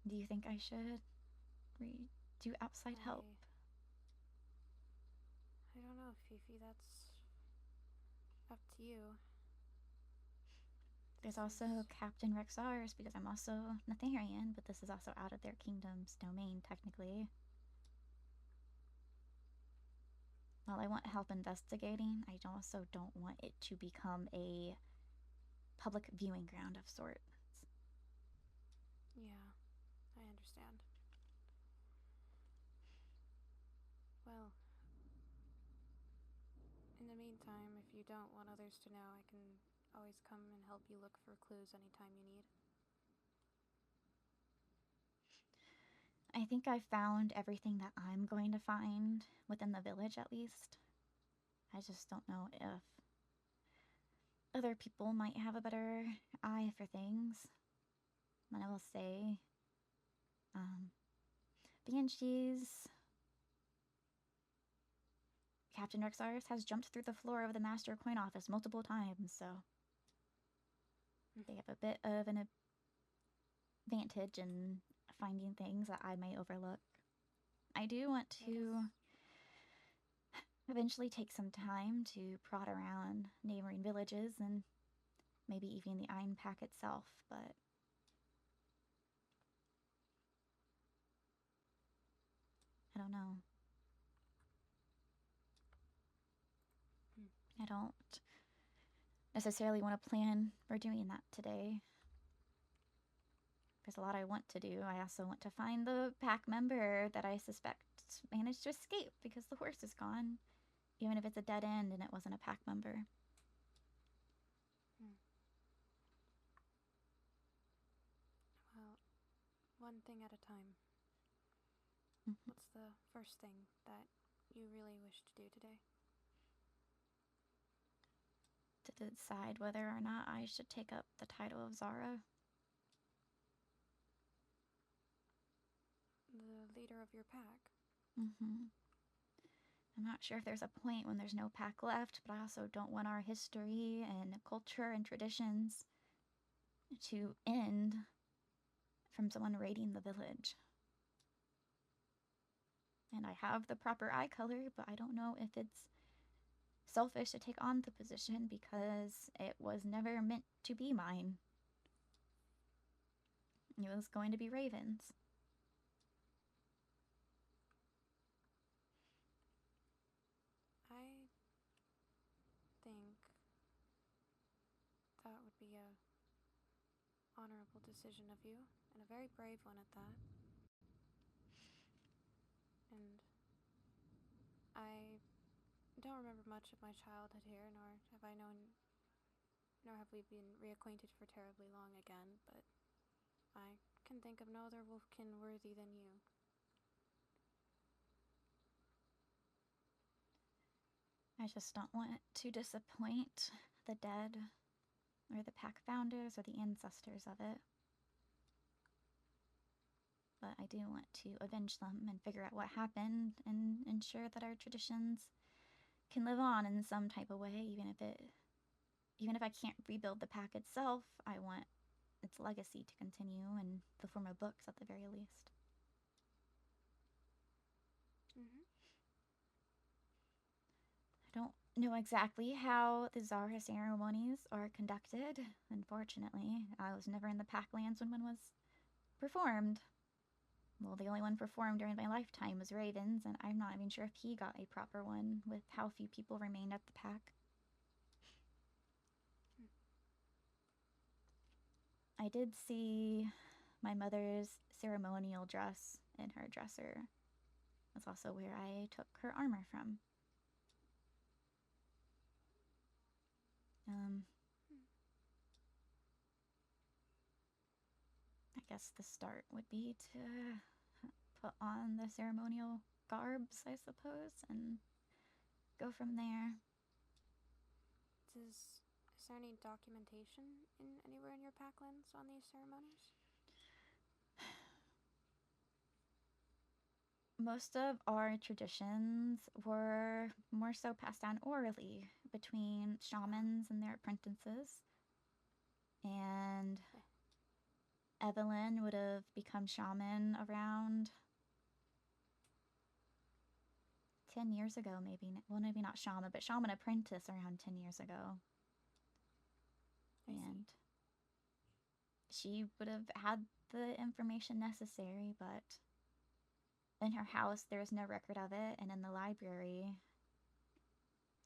Do you think I should do outside help? I don't know, Fifi. That's up to you. There's also Captain Rexars, because I'm also Netherian, but this is also out of their kingdom's domain, technically. While I want help investigating, I also don't want it to become a public viewing ground of sorts. Yeah, I understand. Well, in the meantime, if you don't want others to know, I can always come and help you look for clues anytime you need. I think I found everything that I'm going to find within the village, at least. I just don't know if other people might have a better eye for things. And I will say, Banshees, Captain Rexars has jumped through the floor of the Master Coin Office multiple times, so they have a bit of an advantage in finding things that I may overlook. I do want to eventually take some time to prod around neighboring villages and maybe even the Iron Pack itself, but I don't know. I don't necessarily want to plan for doing that today. There's a lot I want to do. I also want to find the pack member that I suspect managed to escape because the horse is gone, even if it's a dead end and it wasn't a pack member. Well, one thing at a time. What's the first thing that you really wish to do today? To decide whether or not I should take up the title of Zara. The leader of your pack? I'm not sure if there's a point when there's no pack left, but I also don't want our history and culture and traditions to end from someone raiding the village. And I have the proper eye color, but I don't know if it's selfish to take on the position because it was never meant to be mine. It was going to be Raven's. I think that would be a honorable decision of you, and a very brave one at that. And I don't remember much of my childhood here, nor have we been reacquainted for terribly long again, but I can think of no other wolfkin worthy than you. I just don't want to disappoint the dead, or the pack founders, or the ancestors of it. But I do want to avenge them and figure out what happened and ensure that our traditions can live on in some type of way, even if I can't rebuild the pack itself. I want its legacy to continue in the form of books at the very least. I don't know exactly how the Zara ceremonies are conducted. Unfortunately, I was never in the packlands when one was performed. Well, the only one performed during my lifetime was Raven's, and I'm not even sure if he got a proper one with how few people remained at the pack. I did see my mother's ceremonial dress in her dresser. That's also where I took her armor from. I guess the start would be to put on the ceremonial garbs, I suppose, and go from there. Is there any documentation anywhere in your packlands on these ceremonies? Most of our traditions were more so passed down orally between shamans and their apprentices. And Evelyn would have become shaman around 10 years ago, maybe. Well, maybe not shaman, but shaman apprentice around 10 years ago. And she would have had the information necessary, but in her house, there was no record of it, and in the library,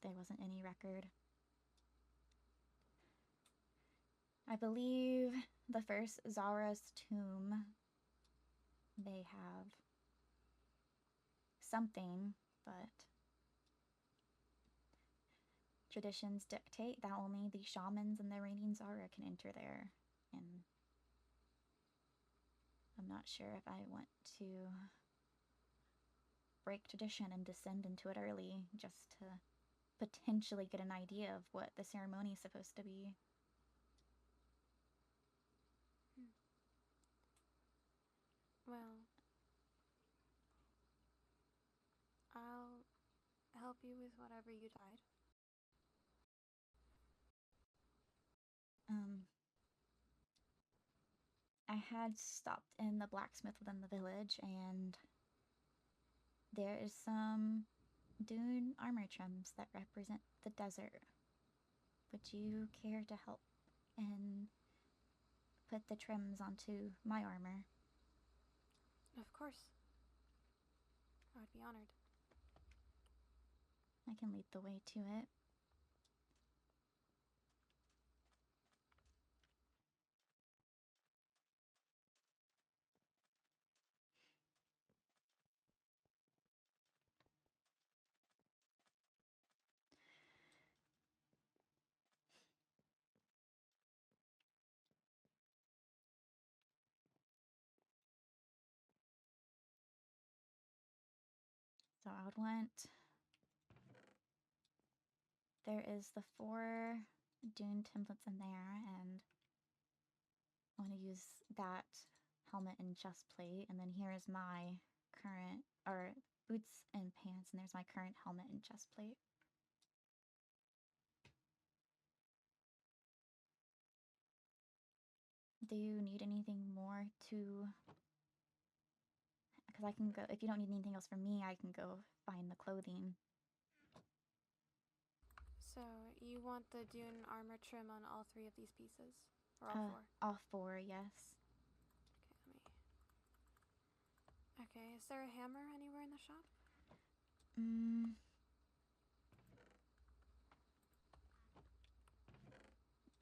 there wasn't any record. I believe the first Zara's tomb, they have something, but traditions dictate that only the shamans and the reigning Zara can enter there, and I'm not sure if I want to break tradition and descend into it early just to potentially get an idea of what the ceremony is supposed to be. Well, I'll help you with whatever you decide. I had stopped in the blacksmith within the village, and there is some dune armor trims that represent the desert. Would you care to help and put the trims onto my armor? Of course. I would be honored. I can lead the way to it. So I would want... There is the 4 dune templates in there, and I want to use that helmet and chest plate, and then here is my current, or boots and pants, and there's my current helmet and chest plate. Do you need anything more to... Because I can go, if you don't need anything else from me, I can go find the clothing. So, you want the dune armor trim on all 3 of these pieces? Or all 4? All 4, yes. Okay, is there a hammer anywhere in the shop?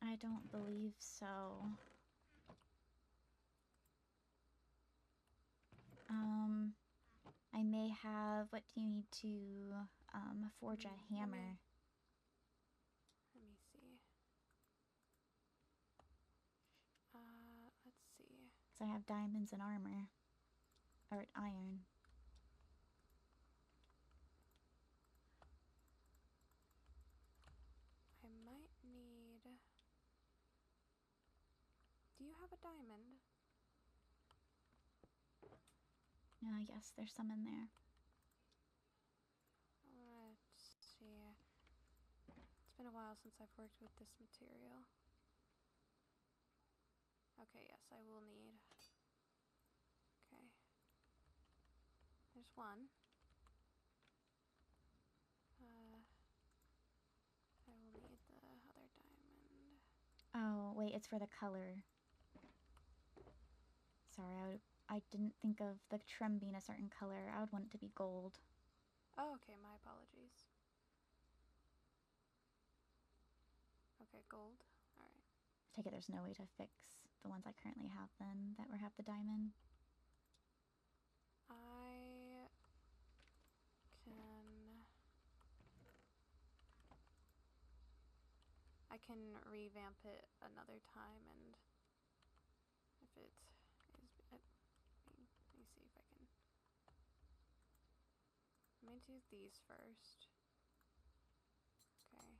I don't believe so. I may have... What do you need to forge a hammer? Let me see. Let's see. So I have diamonds and armor. Or iron. I might need... Do you have a diamond? Yes, there's some in there. Let's see. It's been a while since I've worked with this material. Okay, yes, I will need... Okay. There's one. I will need the other diamond. Oh, wait, it's for the color. Sorry, I didn't think of the trim being a certain color. I would want it to be gold. Oh, okay, my apologies. Okay, gold. Alright. Take it there's no way to fix the ones I currently have then that have the diamond. I can revamp it another time, and if it is... let me see if I can... Let me do these first. Okay,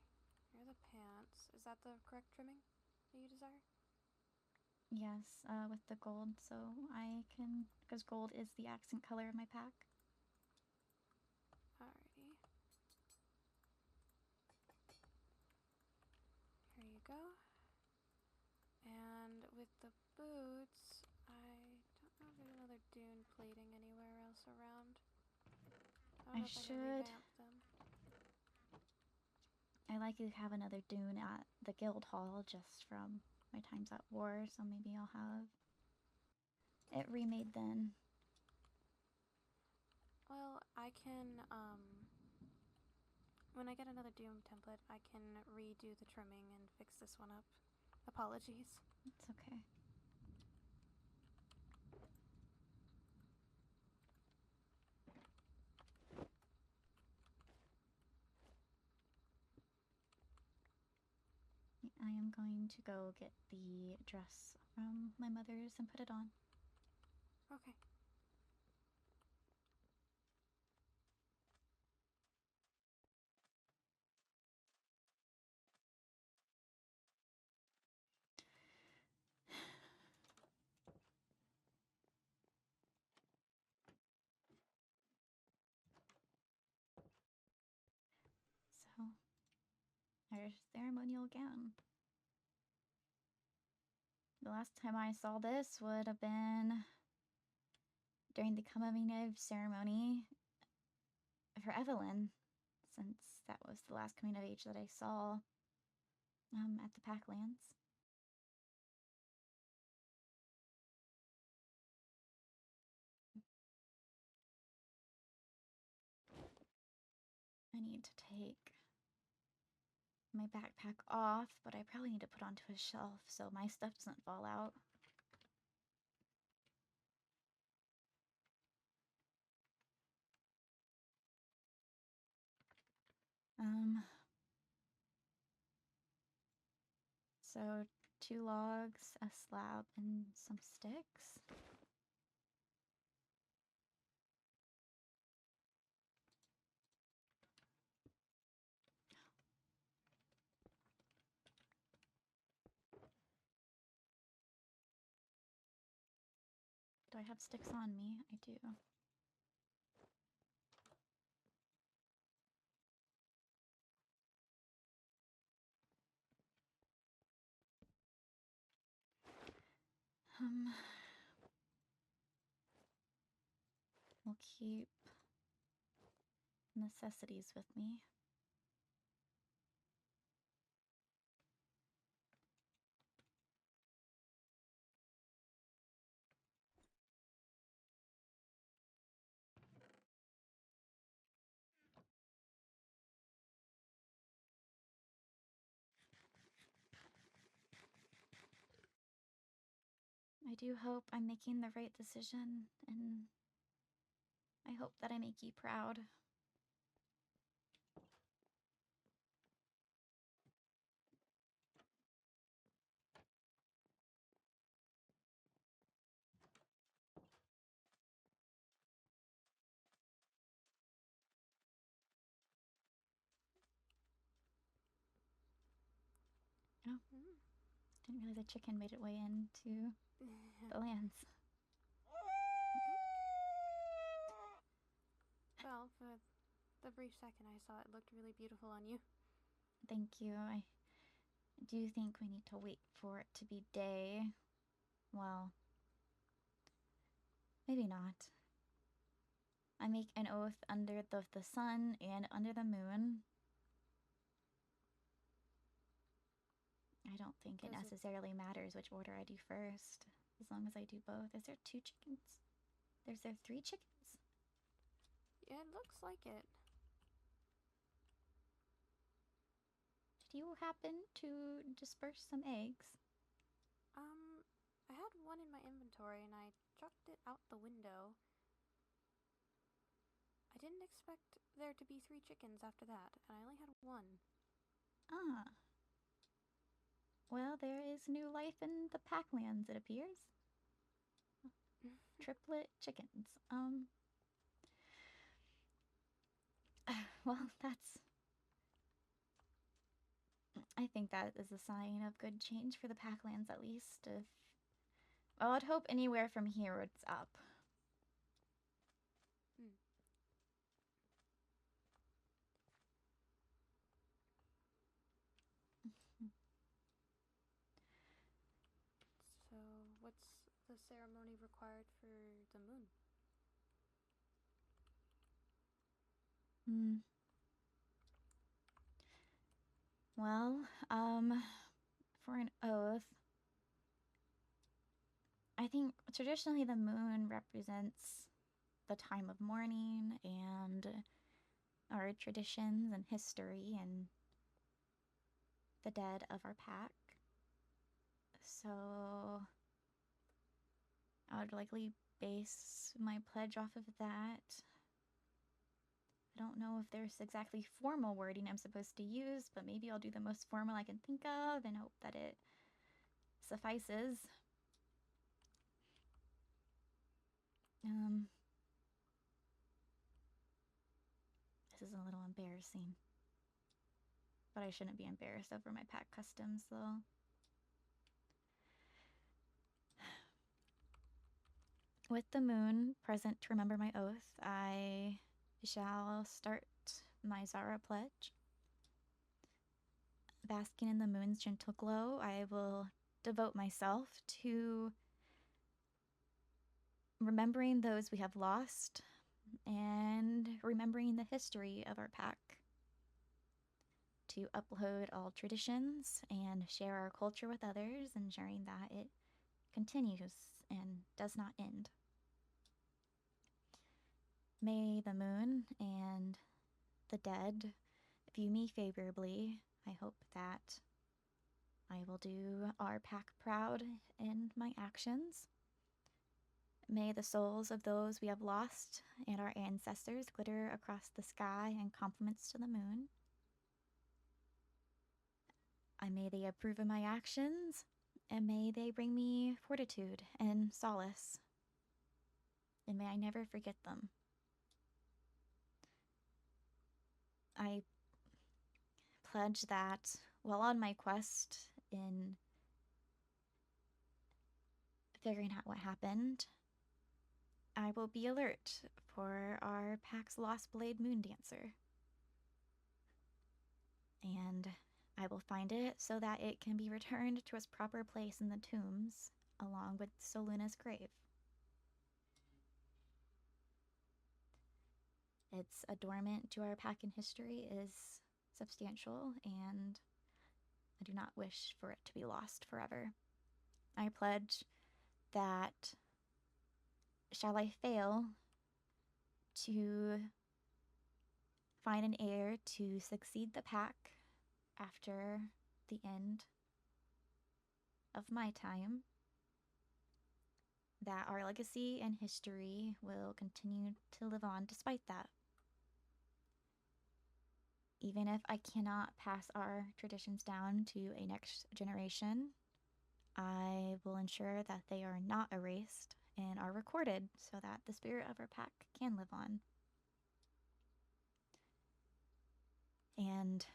here are the pants. Is that the correct trimming that you desire? Yes, with the gold, so I can... Because gold is the accent color of my pack. Alrighty. Here you go. And with the boots, I don't know if there's another dune plating anywhere else around. I should. I likely have another dune at the guild hall just from my times at war, so maybe I'll have it remade then. Well, I can, when I get another dune template, I can redo the trimming and fix this one up. Apologies. It's okay. I am going to go get the dress from my mother's and put it on. Okay. So, there's ceremonial gown. The last time I saw this would have been during the coming of ceremony for Evelyn, since that was the last coming of age that I saw at the packlands. I need to take my backpack off, but I probably need to put onto a shelf so my stuff doesn't fall out. So 2 logs, a slab, and some sticks. Do I have sticks on me? I do. We'll keep necessities with me. I do hope I'm making the right decision, and I hope that I make you proud. Oh, didn't realize a chicken made its way into the lands. Well, for the brief second I saw it, looked really beautiful on you. Thank you. I do think we need to wait for it to be day. Well, maybe not. I make an oath under the sun and under the moon. I don't think it necessarily matters which order I do first, as long as I do both. Is there 2 chickens? There's 3 chickens? Yeah, it looks like it. Did you happen to disperse some eggs? I had one in my inventory and I chucked it out the window. I didn't expect there to be 3 chickens after that, and I only had 1. Ah. Well, there is new life in the packlands, it appears. Triplet chickens. Well, I think that is a sign of good change for the packlands, at least. Well, I'd hope anywhere from here it's up. So, what's the ceremony required for the moon? Well, for an oath, I think traditionally the moon represents the time of mourning and our traditions and history and the dead of our pack. So I would likely base my pledge off of that. I don't know if there's exactly formal wording I'm supposed to use, but maybe I'll do the most formal I can think of and hope that it suffices. This is a little embarrassing. But I shouldn't be embarrassed over my pack customs, though. With the moon present to remember my oath, I shall start my Zara pledge. Basking in the moon's gentle glow, I will devote myself to remembering those we have lost and remembering the history of our pack. To uphold all traditions and share our culture with others, ensuring that it continues and does not end. May the moon and the dead view me favorably. I hope that I will do our pack proud in my actions. May the souls of those we have lost and our ancestors glitter across the sky in compliments to the moon. I may they approve of my actions, and may they bring me fortitude and solace. And may I never forget them. I pledge that while on my quest in figuring out what happened, I will be alert for our pack's lost blade moon dancer. And I will find it so that it can be returned to its proper place in the tombs, along with Soluna's grave. Its adornment to our pack in history is substantial, and I do not wish for it to be lost forever. I pledge that, shall I fail to find an heir to succeed the pack after the end of my time, that our legacy and history will continue to live on despite that. Even if I cannot pass our traditions down to a next generation, I will ensure that they are not erased and are recorded so that the spirit of our pack can live on. And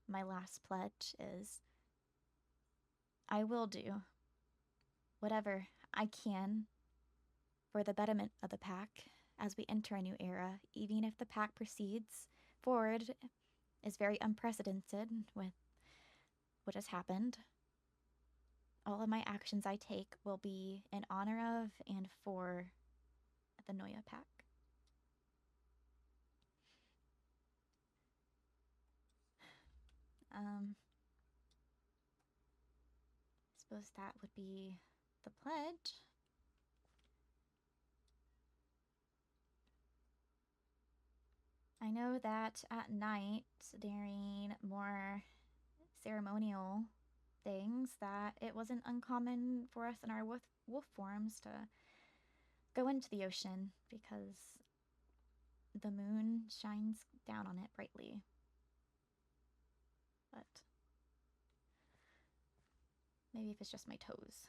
my last pledge is I will do whatever I can for the betterment of the pack as we enter a new era, even if the pack proceeds forward is very unprecedented with what has happened. All of my actions I take will be in honor of and for the Noya pack. I suppose that would be the pledge. I know that at night, during more ceremonial things, that it wasn't uncommon for us in our wolf forms to go into the ocean because the moon shines down on it brightly. But maybe if it's just my toes.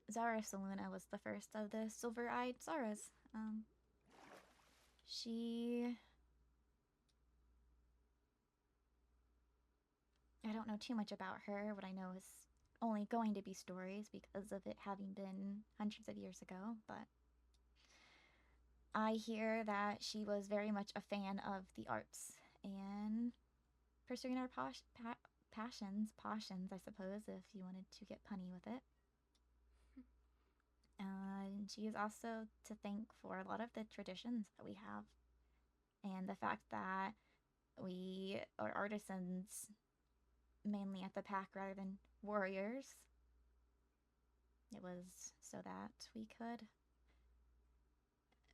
Zara Saluna was the first of the silver-eyed Zaras. I don't know too much about her. What I know is only going to be stories because of it having been hundreds of years ago, but I hear that she was very much a fan of the arts and pursuing our passions, I suppose, if you wanted to get punny with it. And she is also to thank for a lot of the traditions that we have and the fact that we are artisans mainly at the pack rather than warriors. It was so that we could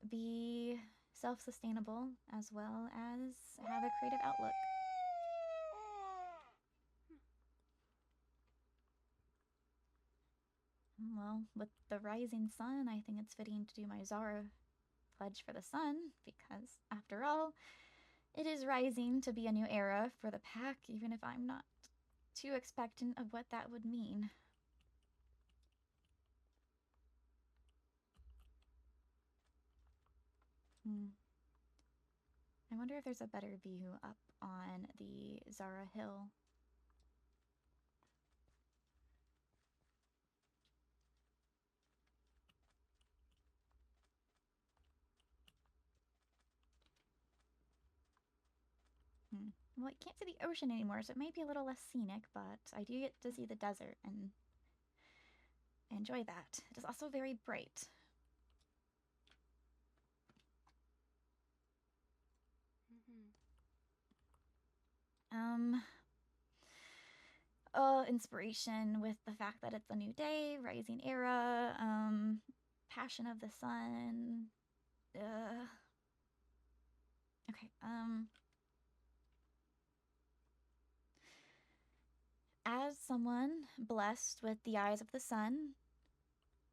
be self-sustainable as well as have a creative outlook. Well, with the rising sun, I think it's fitting to do my Zara pledge for the sun, because after all, it is rising to be a new era for the pack, even if I'm not too expectant of what that would mean. I wonder if there's a better view up on the Zara Hill. Well, I can't see the ocean anymore, so it may be a little less scenic, but I do get to see the desert and enjoy that. It is also very bright. Inspiration with the fact that it's a new day, rising era, passion of the sun. Okay, as someone blessed with the eyes of the sun,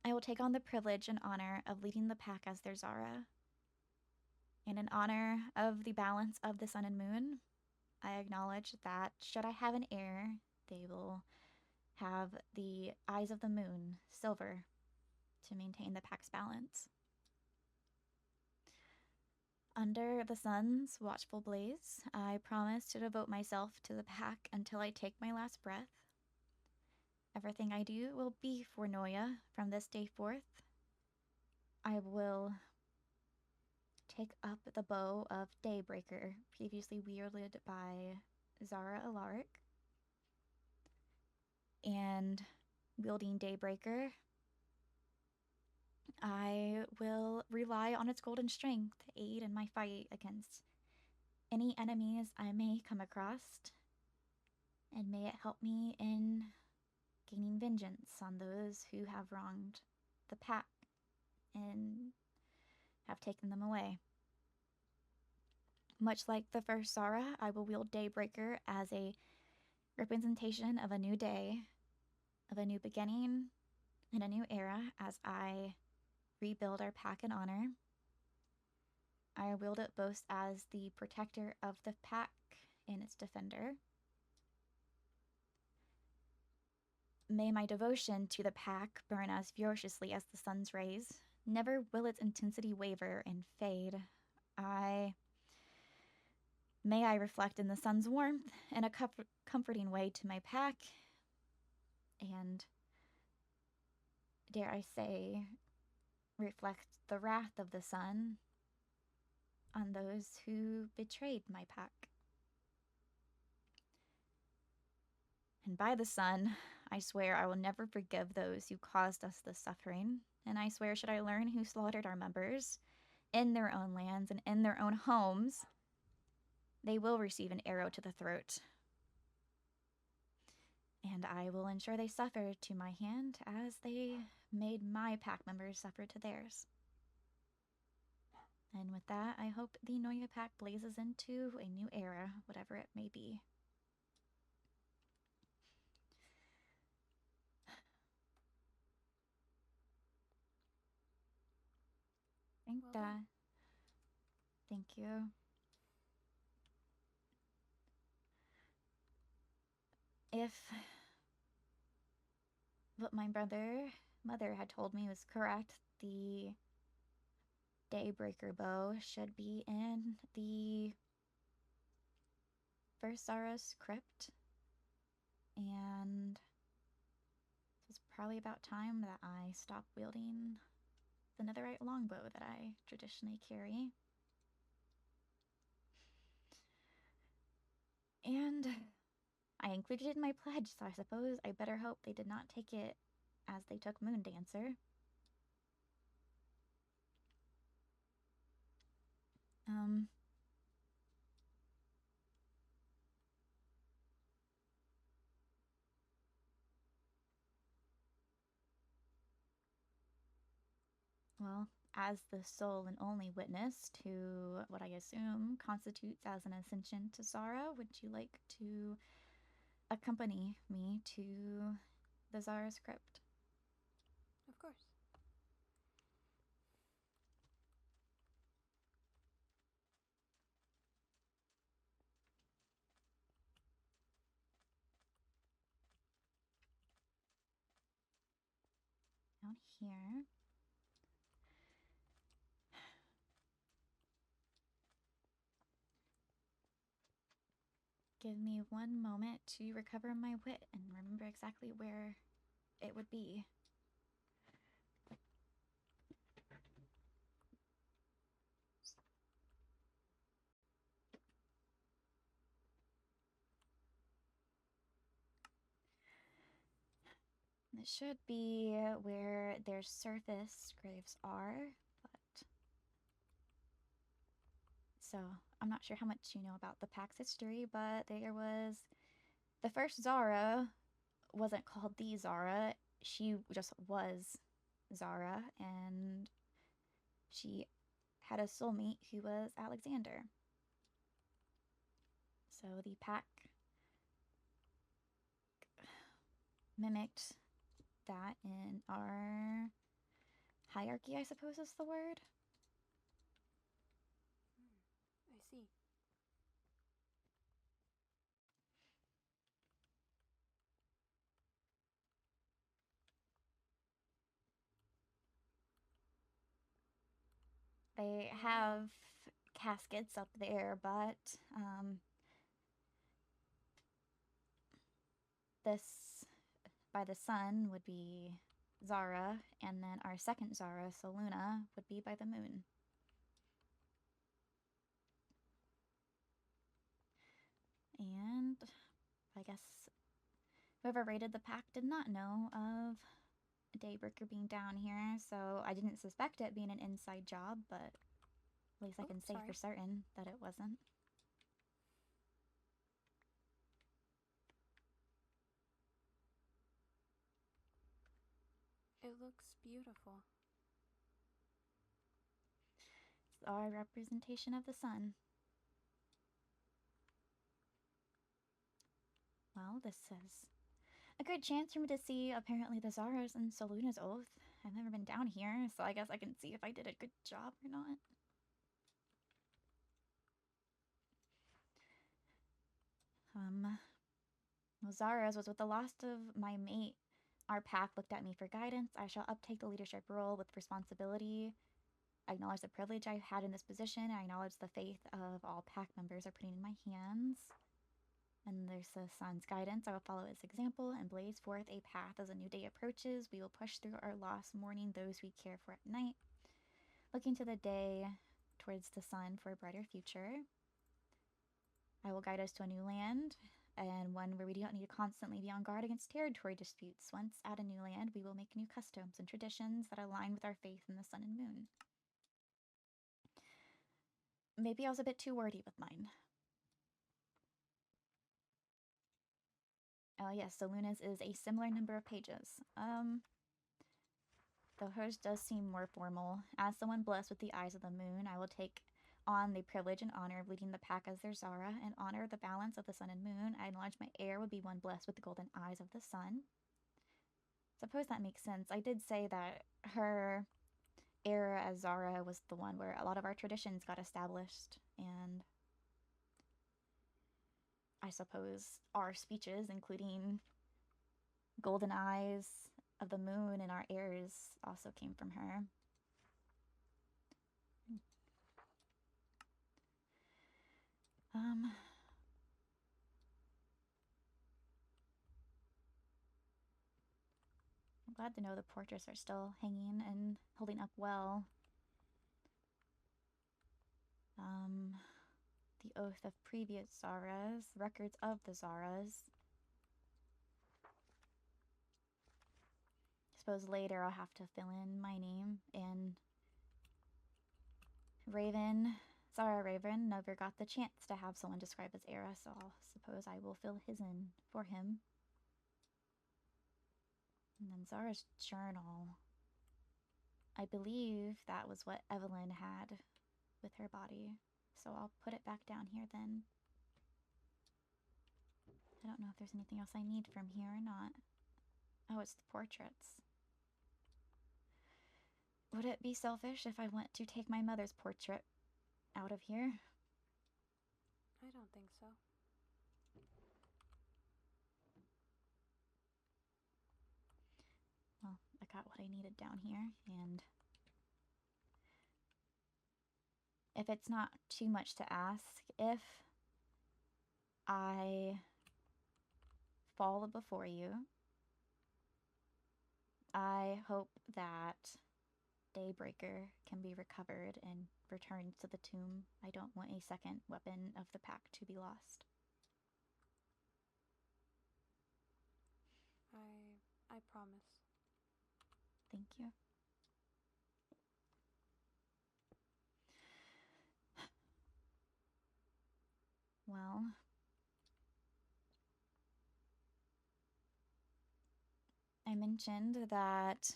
I will take on the privilege and honor of leading the pack as their Zara. And in honor of the balance of the sun and moon, I acknowledge that should I have an heir, they will have the eyes of the moon, silver, to maintain the pack's balance. Under the sun's watchful blaze, I promise to devote myself to the pack until I take my last breath. Everything I do will be for Noya from this day forth. I will take up the bow of Daybreaker, previously wielded by Zara Alaric. And wielding Daybreaker, I will rely on its golden strength to aid in my fight against any enemies I may come across, and may it help me in gaining vengeance on those who have wronged the pack and have taken them away. Much like the first Zara, I will wield Daybreaker as a representation of a new day, of a new beginning, and a new era as I rebuild our pack in honor. I wield it both as the protector of the pack and its defender. May my devotion to the pack burn as ferociously as the sun's rays. Never will its intensity waver and fade. May I reflect in the sun's warmth in a comforting way to my pack, and, dare I say, reflect the wrath of the sun on those who betrayed my pack. And by the sun, I swear I will never forgive those who caused us this suffering, and I swear should I learn who slaughtered our members in their own lands and in their own homes, they will receive an arrow to the throat. And I will ensure they suffer to my hand as they made my pack members suffer to theirs. And with that, I hope the Noya pack blazes into a new era, whatever it may be. Thank you. If what my mother had told me was correct, the Daybreaker bow should be in the first Zara's crypt, and it's probably about time that I stop wielding the netherite longbow that I traditionally carry. And I included it in my pledge, so I suppose I better hope they did not take it as they took Moon Dancer. Well, as the sole and only witness to what I assume constitutes as an ascension to Zara, would you like to accompany me to the Zara's crypt? Of course. Down here. Give me one moment to recover my wit and remember exactly where it would be. It should be where their surface graves are, but... So, I'm not sure how much you know about the pack's history, but there was... The first Zara wasn't called the Zara, she just was Zara, and she had a soulmate who was Alexander. So the pack mimicked that in our hierarchy, I suppose is the word. I see. They have caskets up there, but this by the sun would be Zara, and then our second Zara, Soluna, would be by the moon. And I guess whoever raided the pack did not know of Daybreaker being down here, so I didn't suspect it being an inside job, but at least I can say for certain that it wasn't. looks beautiful. It's our representation of the sun. Well, this says a good chance for me to see apparently the Zara's and Soluna's oath. I've never been down here, so I guess I can see if I did a good job or not. Well, Zara's was with the loss of my mate. Our pack looked at me for guidance. I shall uptake the leadership role with responsibility. I acknowledge the privilege I've had in this position. I acknowledge the faith of all pack members are putting in my hands. And there's the sun's guidance. I will follow its example and blaze forth a path as a new day approaches. We will push through our loss, mourning those we care for at night. Looking to the day towards the sun for a brighter future. I will guide us to a new land, and one where we do not need to constantly be on guard against territory disputes. Once at a new land, we will make new customs and traditions that align with our faith in the sun and moon. Maybe I was a bit too wordy with mine. Oh yes, so Luna's is a similar number of pages. Though hers does seem more formal. As someone blessed with the eyes of the moon, I will take on the privilege and honor of leading the pack as their Zara, and honor the balance of the sun and moon. I acknowledge my heir would be one blessed with the golden eyes of the sun. Suppose that makes sense. I did say that her era as Zara was the one where a lot of our traditions got established, and I suppose our speeches, including golden eyes of the moon and our heirs, also came from her. I'm glad to know the portraits are still hanging and holding up well. The oath of previous Zaras, records of the Zaras. I suppose later I'll have to fill in my name. And Raven, Zara Raven, never got the chance to have someone describe his era, so I'll suppose I will fill his in for him. And then Zara's journal. I believe that was what Evelyn had with her body. So I'll put it back down here then. I don't know if there's anything else I need from here or not. Oh, it's the portraits. Would it be selfish if I went to take my mother's portrait out of here? I don't think so. Well, I got what I needed down here, and if it's not too much to ask, if I fall before you, I hope that Daybreaker can be recovered and returned to the tomb. I don't want a second weapon of the pack to be lost. I promise. Thank you. Well, I mentioned that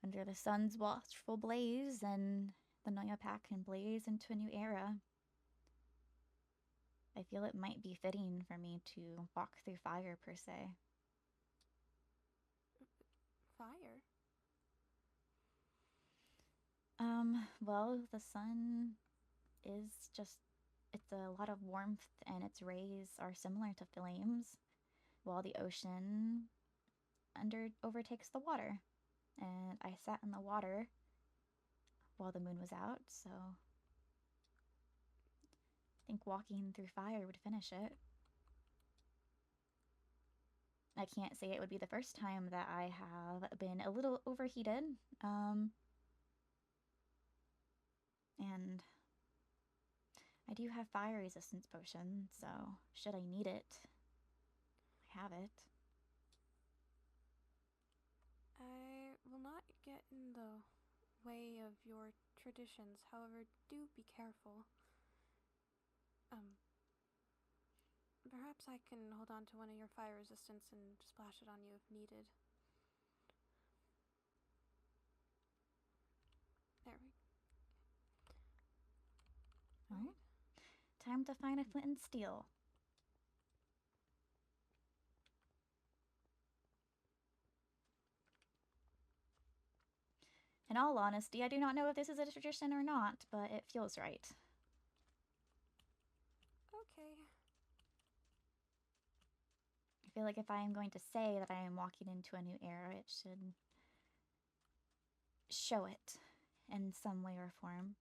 under the sun's watchful blaze, and the Noya pack can blaze into a new era. I feel it might be fitting for me to walk through fire, per se. Fire? Well, the sun is just, it's a lot of warmth, and its rays are similar to flames, while the ocean overtakes the water. And I sat in the water while the moon was out, so I think walking through fire would finish it. I can't say it would be the first time that I have been a little overheated, and I do have fire resistance potion, so should I need it, I have it. I will not get in the way of your traditions, however, do be careful. Perhaps I can hold on to one of your fire resistance and splash it on you if needed. time to find a flint and steel. In all honesty, I do not know if this is a tradition or not, but it feels right. Okay. I feel like if I am going to say that I am walking into a new era, it should show it in some way or form.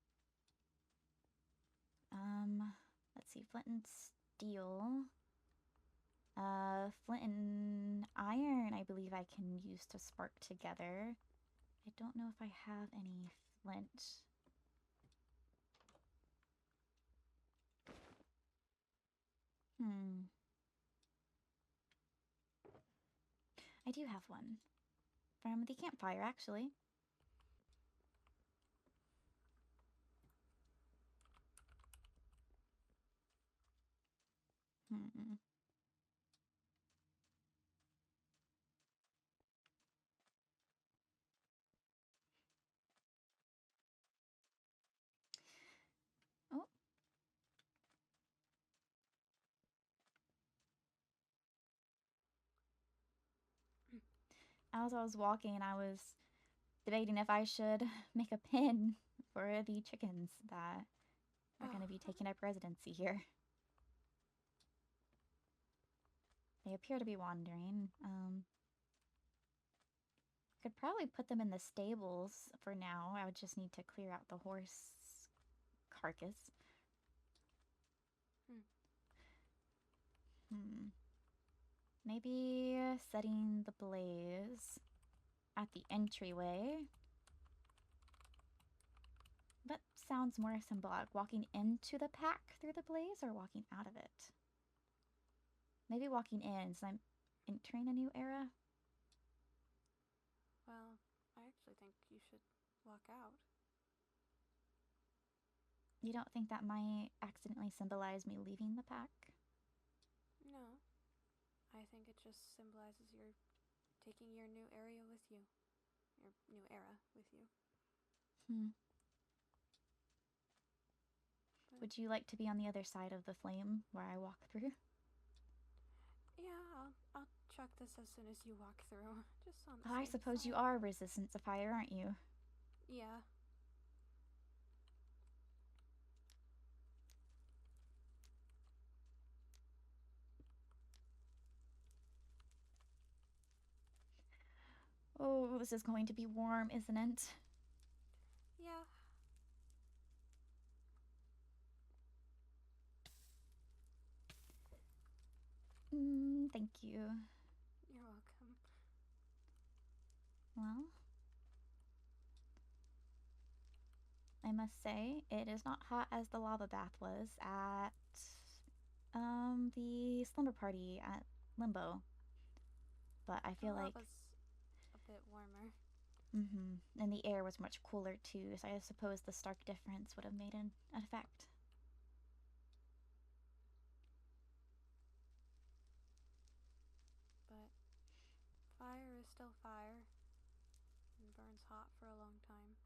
Let's see, flint and steel. Flint and iron, I believe I can use to spark together. I don't know if I have any flint. I do have one. From the campfire, actually. Oh. As I was walking, I was debating if I should make a pin for the chickens that are going to be taking up residency here. They appear to be wandering. Could probably put them in the stables for now. I would just need to clear out the horse carcass. Maybe setting the blaze at the entryway. That sounds more symbolic. Walking into the pack through the blaze or walking out of it? Maybe walking in, so I'm entering a new era. Well, I actually think you should walk out. You don't think that might accidentally symbolize me leaving the pack? No. I think it just symbolizes you're taking your new area with you. Your new era with you. Would you like to be on the other side of the flame where I walk through? Yeah, I'll chuck this as soon as you walk through. Just on the I suppose you are resistant to fire, aren't you? Yeah. Oh, this is going to be warm, isn't it? Yeah. Thank you. You're welcome. Well, I must say, it is not hot as the lava bath was at the slumber party at Limbo. But I feel like that was a bit warmer. And the air was much cooler too, so I suppose the stark difference would have made an effect. But fire is still fire and burns hot for a long time.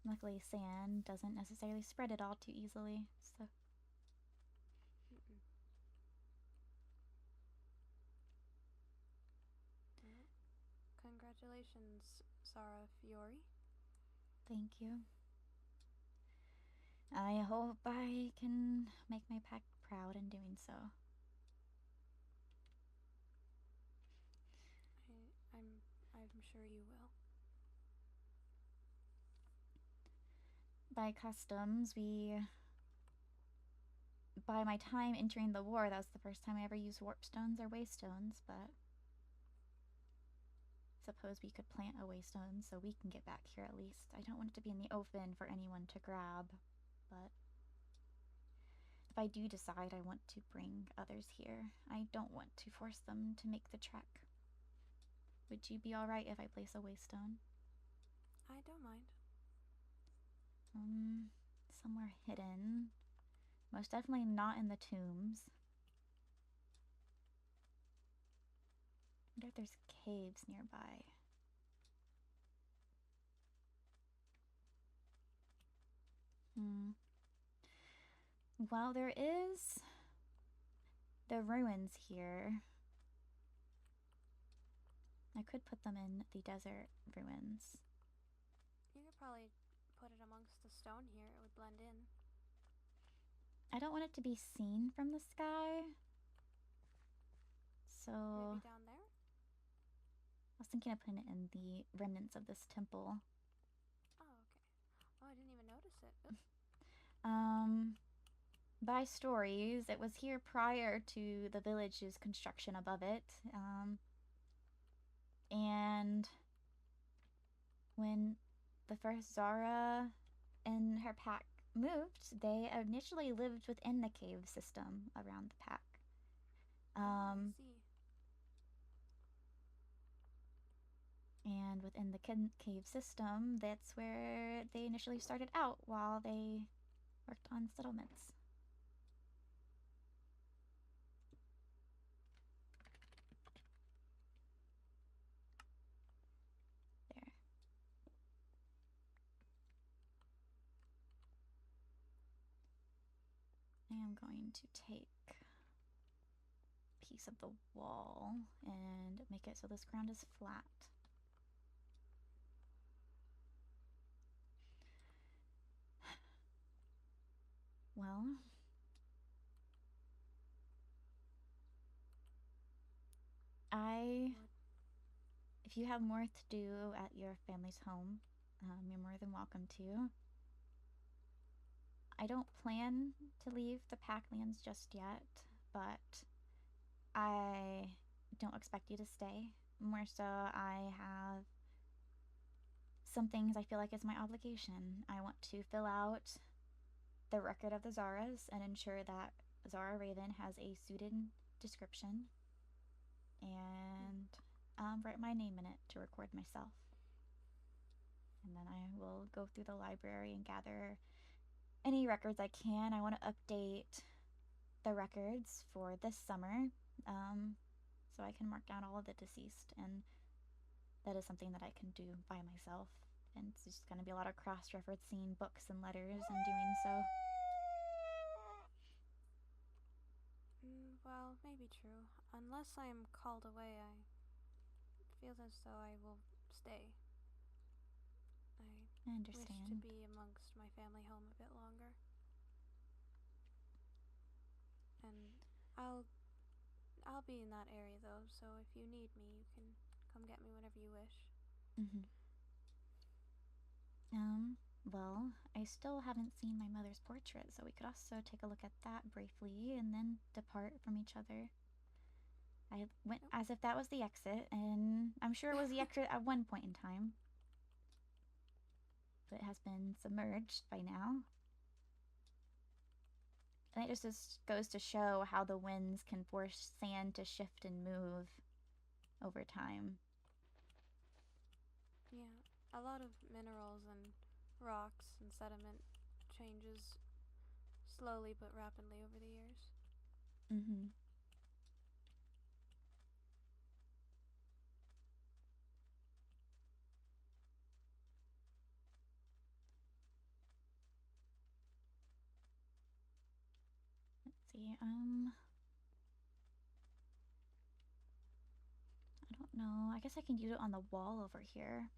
Luckily, sand doesn't necessarily spread it all too easily, so... Well, congratulations, Zara Fiori. Thank you. I hope I can make my pack proud in doing so. I'm sure you will. By customs, by my time entering the war, that was the first time I ever used warpstones or waystones, but suppose we could plant a waystone so we can get back here at least. I don't want it to be in the open for anyone to grab, but if I do decide I want to bring others here, I don't want to force them to make the trek. Would you be alright if I place a waystone? I don't mind. Somewhere hidden. Most definitely not in the tombs. I wonder if there's caves nearby. Well, there is the ruins here. I could put them in the desert ruins. You could probably put it amongst the stone here. It would blend in. I don't want it to be seen from the sky. So... Maybe down there? I was thinking of putting it in the remnants of this temple. Oh, okay. Oh, I didn't even notice it. Oops. By stories, it was here prior to the village's construction above it. And when the first Zara and her pack moved, they initially lived within the cave system around the pack. I see. And within the cave system, that's where they initially started out while they worked on settlements. There. I am going to take a piece of the wall and make it so this ground is flat. Well, if you have more to do at your family's home, you're more than welcome to. I don't plan to leave the packlands just yet, but I don't expect you to stay. More so, I have some things I feel like is my obligation. I want to fill out the record of the Zaras and ensure that Zara Raven has a suited description and write my name in it to record myself. And then I will go through the library and gather any records I can. I want to update the records for this summer so I can mark down all of the deceased, and that is something that I can do by myself. And it's just going to be a lot of cross-referencing books and letters and doing so. Well, maybe true. Unless I am called away, I feel as though I will stay. I understand. Wish to be amongst my family home a bit longer. And I'll be in that area though, so if you need me, you can come get me whenever you wish. Well, I still haven't seen my mother's portrait, so we could also take a look at that briefly and then depart from each other. I went as if that was the exit, and I'm sure it was the exit at one point in time. But it has been submerged by now. And it just goes to show how the winds can force sand to shift and move over time. Yeah, a lot of minerals and rocks and sediment changes slowly but rapidly over the years. Let's see, I don't know. I guess I can use it on the wall over here.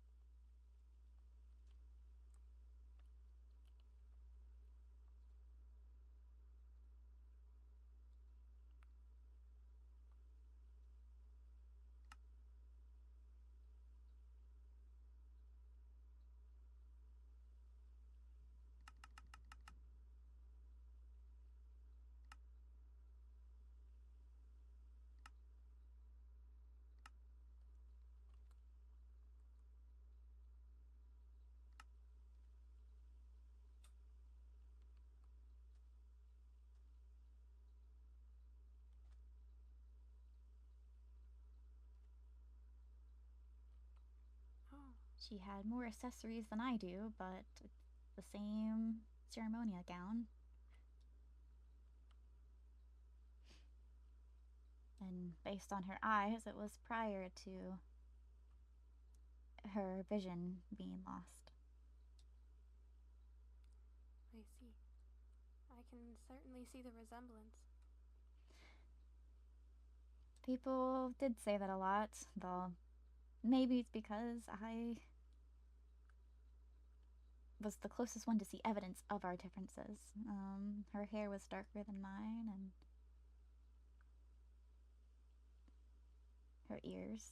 Oh. She had more accessories than I do, but it's the same ceremonial gown. And based on her eyes, it was prior to her vision being lost. I can certainly see the resemblance. People did say that a lot, though maybe it's because I was the closest one to see evidence of our differences. Her hair was darker than mine, and her ears.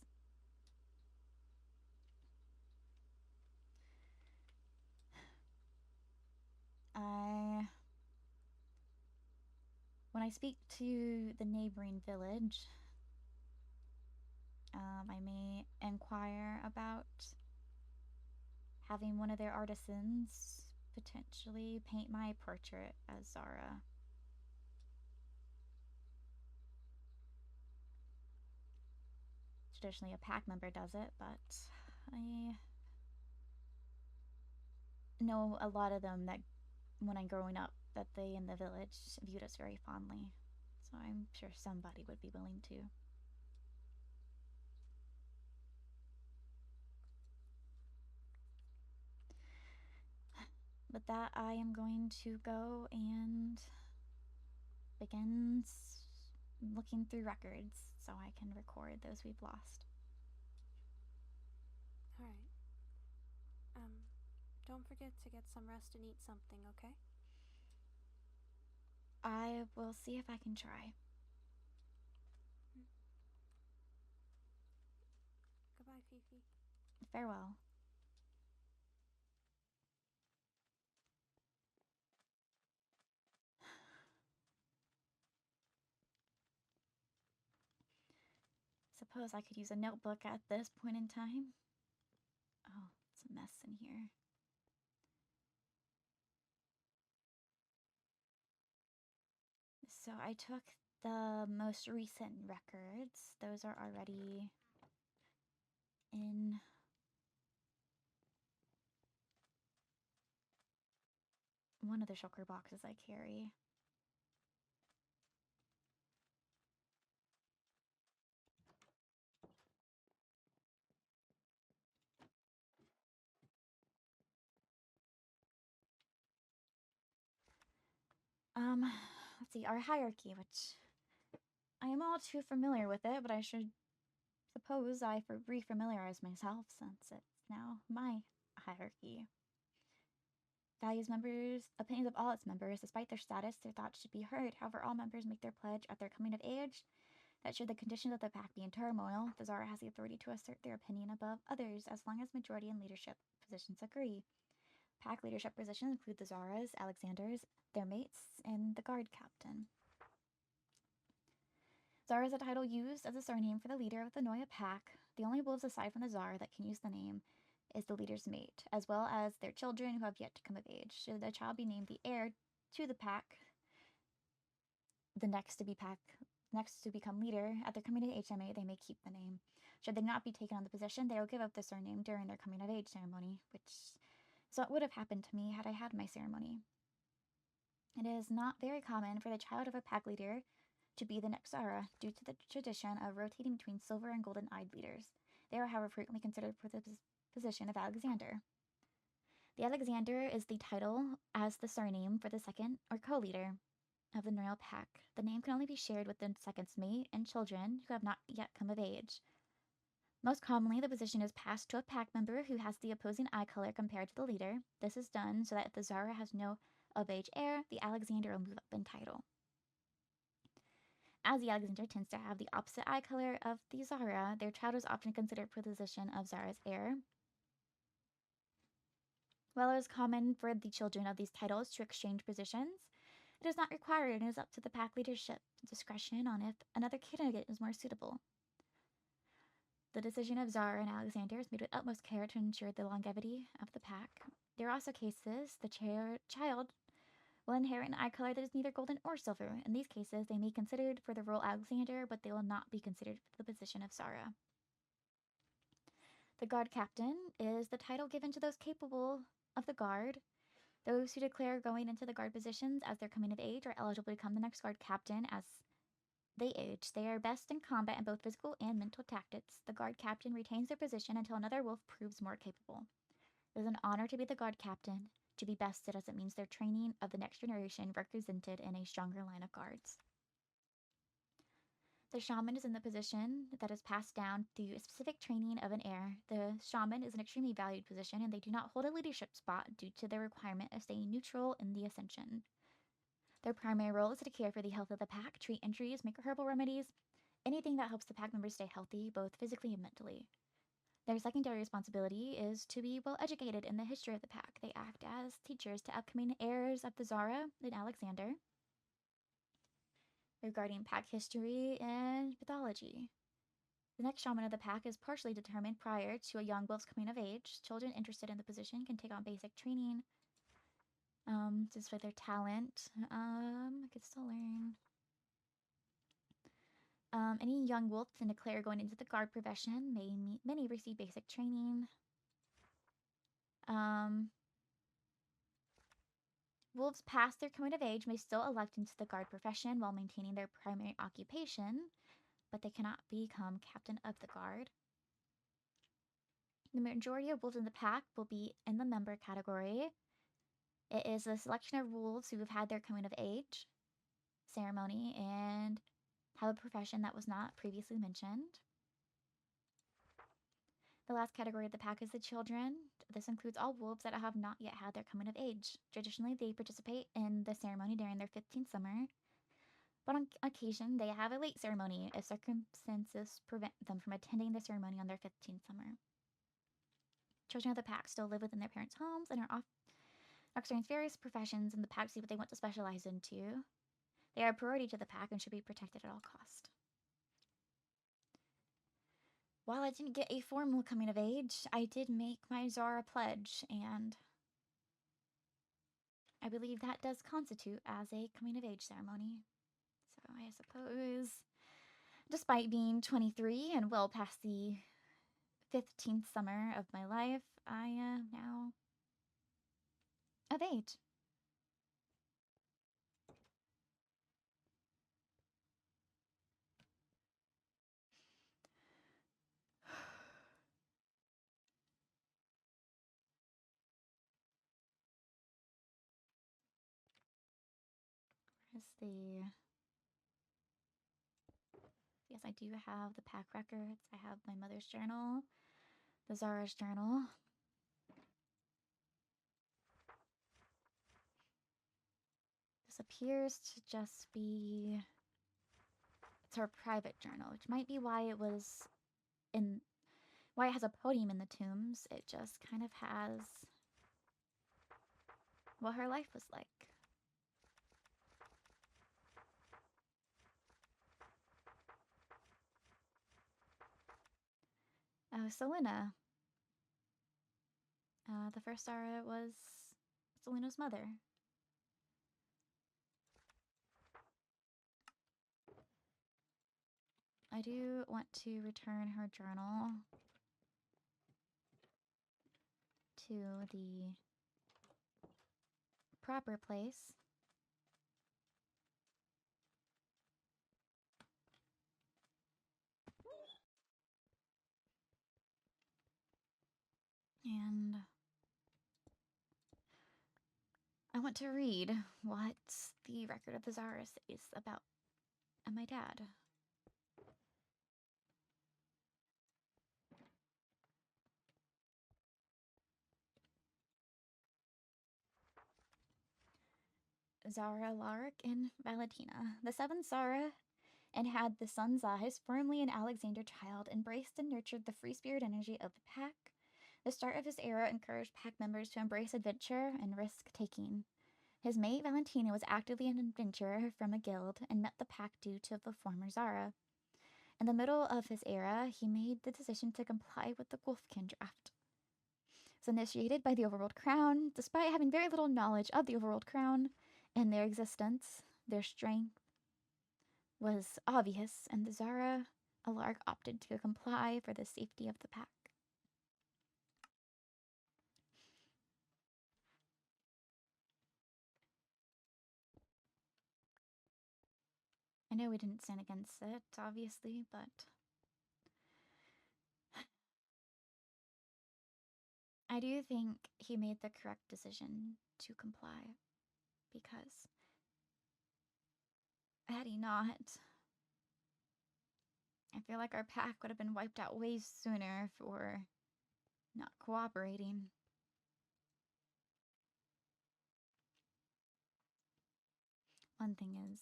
When I speak to the neighboring village, I may inquire about having one of their artisans potentially paint my portrait as Zara. Traditionally, a pack member does it, but I know a lot of them that when I'm growing up that they in the village viewed us very fondly. So I'm sure somebody would be willing to. With that, I am going to go and begin looking through records so I can record those we've lost. Alright. Don't forget to get some rest and eat something, okay? I will see if I can try. Goodbye, Fifi. Farewell. Suppose I could use a notebook at this point in time. Oh, it's a mess in here. So I took the most recent records. Those are already in one of the shulker boxes I carry. Let's see, our hierarchy, which I am all too familiar with it, but I should suppose I re-familiarize myself since it's now my hierarchy. Values members' opinions of all its members. Despite their status, their thoughts should be heard. However, all members make their pledge at their coming of age that should the conditions of the pack be in turmoil, the Zara has the authority to assert their opinion above others, as long as majority in leadership positions agree. Pack leadership positions include the Zaras, Alexanders, their mates, and the guard captain. Zara is a title used as a surname for the leader of the Noya pack. The only wolves aside from the Zara that can use the name is the leader's mate, as well as their children who have yet to come of age. Should the child be named the heir to the pack, the next to become leader, at their coming of age they may keep the name. Should they not be taken on the position, they will give up the surname during their coming of age ceremony, so it would have happened to me had I had my ceremony. It is not very common for the child of a pack leader to be the next Zara, due to the tradition of rotating between silver and golden-eyed leaders. They are, however, frequently considered for the position of Alexander. The Alexander is the title as the surname for the second or co-leader of the Noya pack. The name can only be shared with the second's mate and children who have not yet come of age. Most commonly, the position is passed to a pack member who has the opposing eye color compared to the leader. This is done so that if the Zara has no of-age heir, the Alexander will move up in title. As the Alexander tends to have the opposite eye color of the Zara, their child is often considered for the position of Zara's heir. While it is common for the children of these titles to exchange positions, it is not required and is up to the pack leadership discretion on if another candidate is more suitable. The decision of Zara and Alexander is made with utmost care to ensure the longevity of the pack. There are also cases the child will inherit an eye color that is neither golden or silver. In these cases, they may be considered for the role Alexander, but they will not be considered for the position of Zara. The guard captain is the title given to those capable of the guard. Those who declare going into the guard positions as their coming of age are eligible to become the next guard captain as they age. They are best in combat in both physical and mental tactics. The guard captain retains their position until another wolf proves more capable. It is an honor to be the guard captain. to be bested, as it means their training of the next generation represented in a stronger line of guards. The shaman is in the position that is passed down through a specific training of an heir. The shaman is an extremely valued position, and they do not hold a leadership spot due to their requirement of staying neutral in the Ascension. Their primary role is to care for the health of the pack, treat injuries, make herbal remedies, anything that helps the pack members stay healthy, both physically and mentally. Their secondary responsibility is to be well educated in the history of the pack. They act as teachers to upcoming heirs of the Zara and Alexander regarding pack history and mythology. The next shaman of the pack is partially determined prior to a young wolf's coming of age. Children interested in the position can take on basic training just for their talent. I could still learn. Any young wolf and declare going into the guard profession many receive basic training. Wolves past their coming of age may still elect into the guard profession while maintaining their primary occupation, but they cannot become captain of the guard. The majority of wolves in the pack will be in the member category. It is a selection of wolves who have had their coming of age ceremony and have a profession that was not previously mentioned. The last category of the pack is the children. This includes all wolves that have not yet had their coming of age. Traditionally, they participate in the ceremony during their 15th summer, but on occasion, they have a late ceremony if circumstances prevent them from attending the ceremony on their 15th summer. Children of the pack still live within their parents' homes and are experiencing various professions, and the pack see what they want to specialize into. They are a priority to the pack and should be protected at all costs. While I didn't get a formal coming of age, I did make my Zara pledge, and I believe that does constitute as a coming of age ceremony. So I suppose, despite being 23 and well past the 15th summer of my life, I am now of age. Where's the... Yes, I do have the pack records. I have my mother's journal, the Zara's journal. This appears to just be... It's her private journal, which might be why it was in... Why it has a podium in the tombs. It just kind of has what her life was like. Oh, Selena. The first Zara was Selena's mother. I do want to return her journal to the proper place. And I want to read what the record of the Zara says about my dad. Zara, Lurk, and Valentina. The seven Zara and had the sun's eyes firmly in Alexander Child, embraced and nurtured the free spirit energy of the pack. The start of his era encouraged pack members to embrace adventure and risk-taking. His mate, Valentina, was actively an adventurer from a guild and met the pack due to the former Zara. In the middle of his era, he made the decision to comply with the wolfkin draft. It was initiated by the Overworld Crown. Despite having very little knowledge of the Overworld Crown and their existence, their strength was obvious, and the Zara Alark opted to comply for the safety of the pack. I know we didn't stand against it, obviously, but I do think he made the correct decision to comply, because had he not, I feel like our pack would have been wiped out way sooner for not cooperating. One thing is,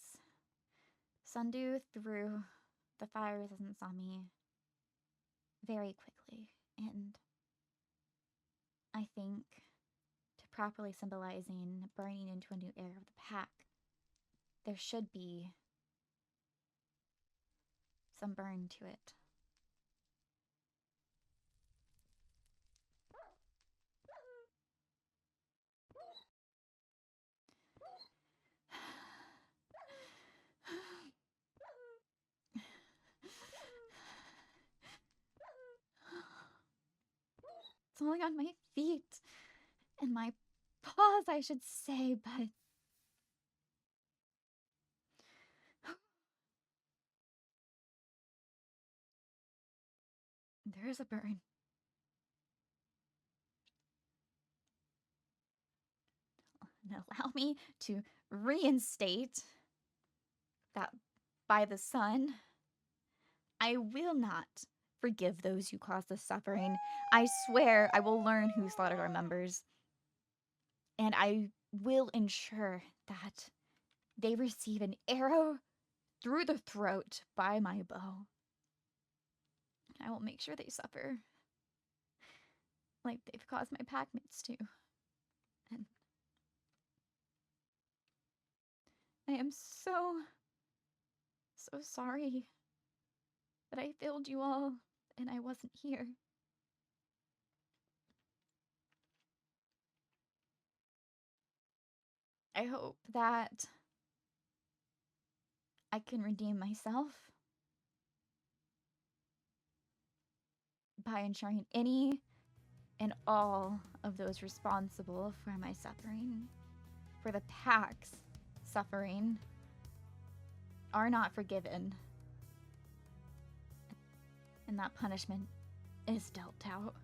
Sundew threw the fire resistance on me very quickly, and I think to properly symbolizing burning into a new era of the pack, there should be some burn to it. It's only on my feet and my paws, I should say, but there is a burn. And allow me to reinstate that by the sun, I will not forgive those who cause the suffering. I swear I will learn who slaughtered our members. And I will ensure that they receive an arrow through the throat by my bow. I will make sure they suffer like they've caused my packmates to. And I am so sorry that I failed you all and I wasn't here. I hope that I can redeem myself by ensuring any and all of those responsible for my suffering, for the pack's suffering, are not forgiven. And that punishment is dealt out.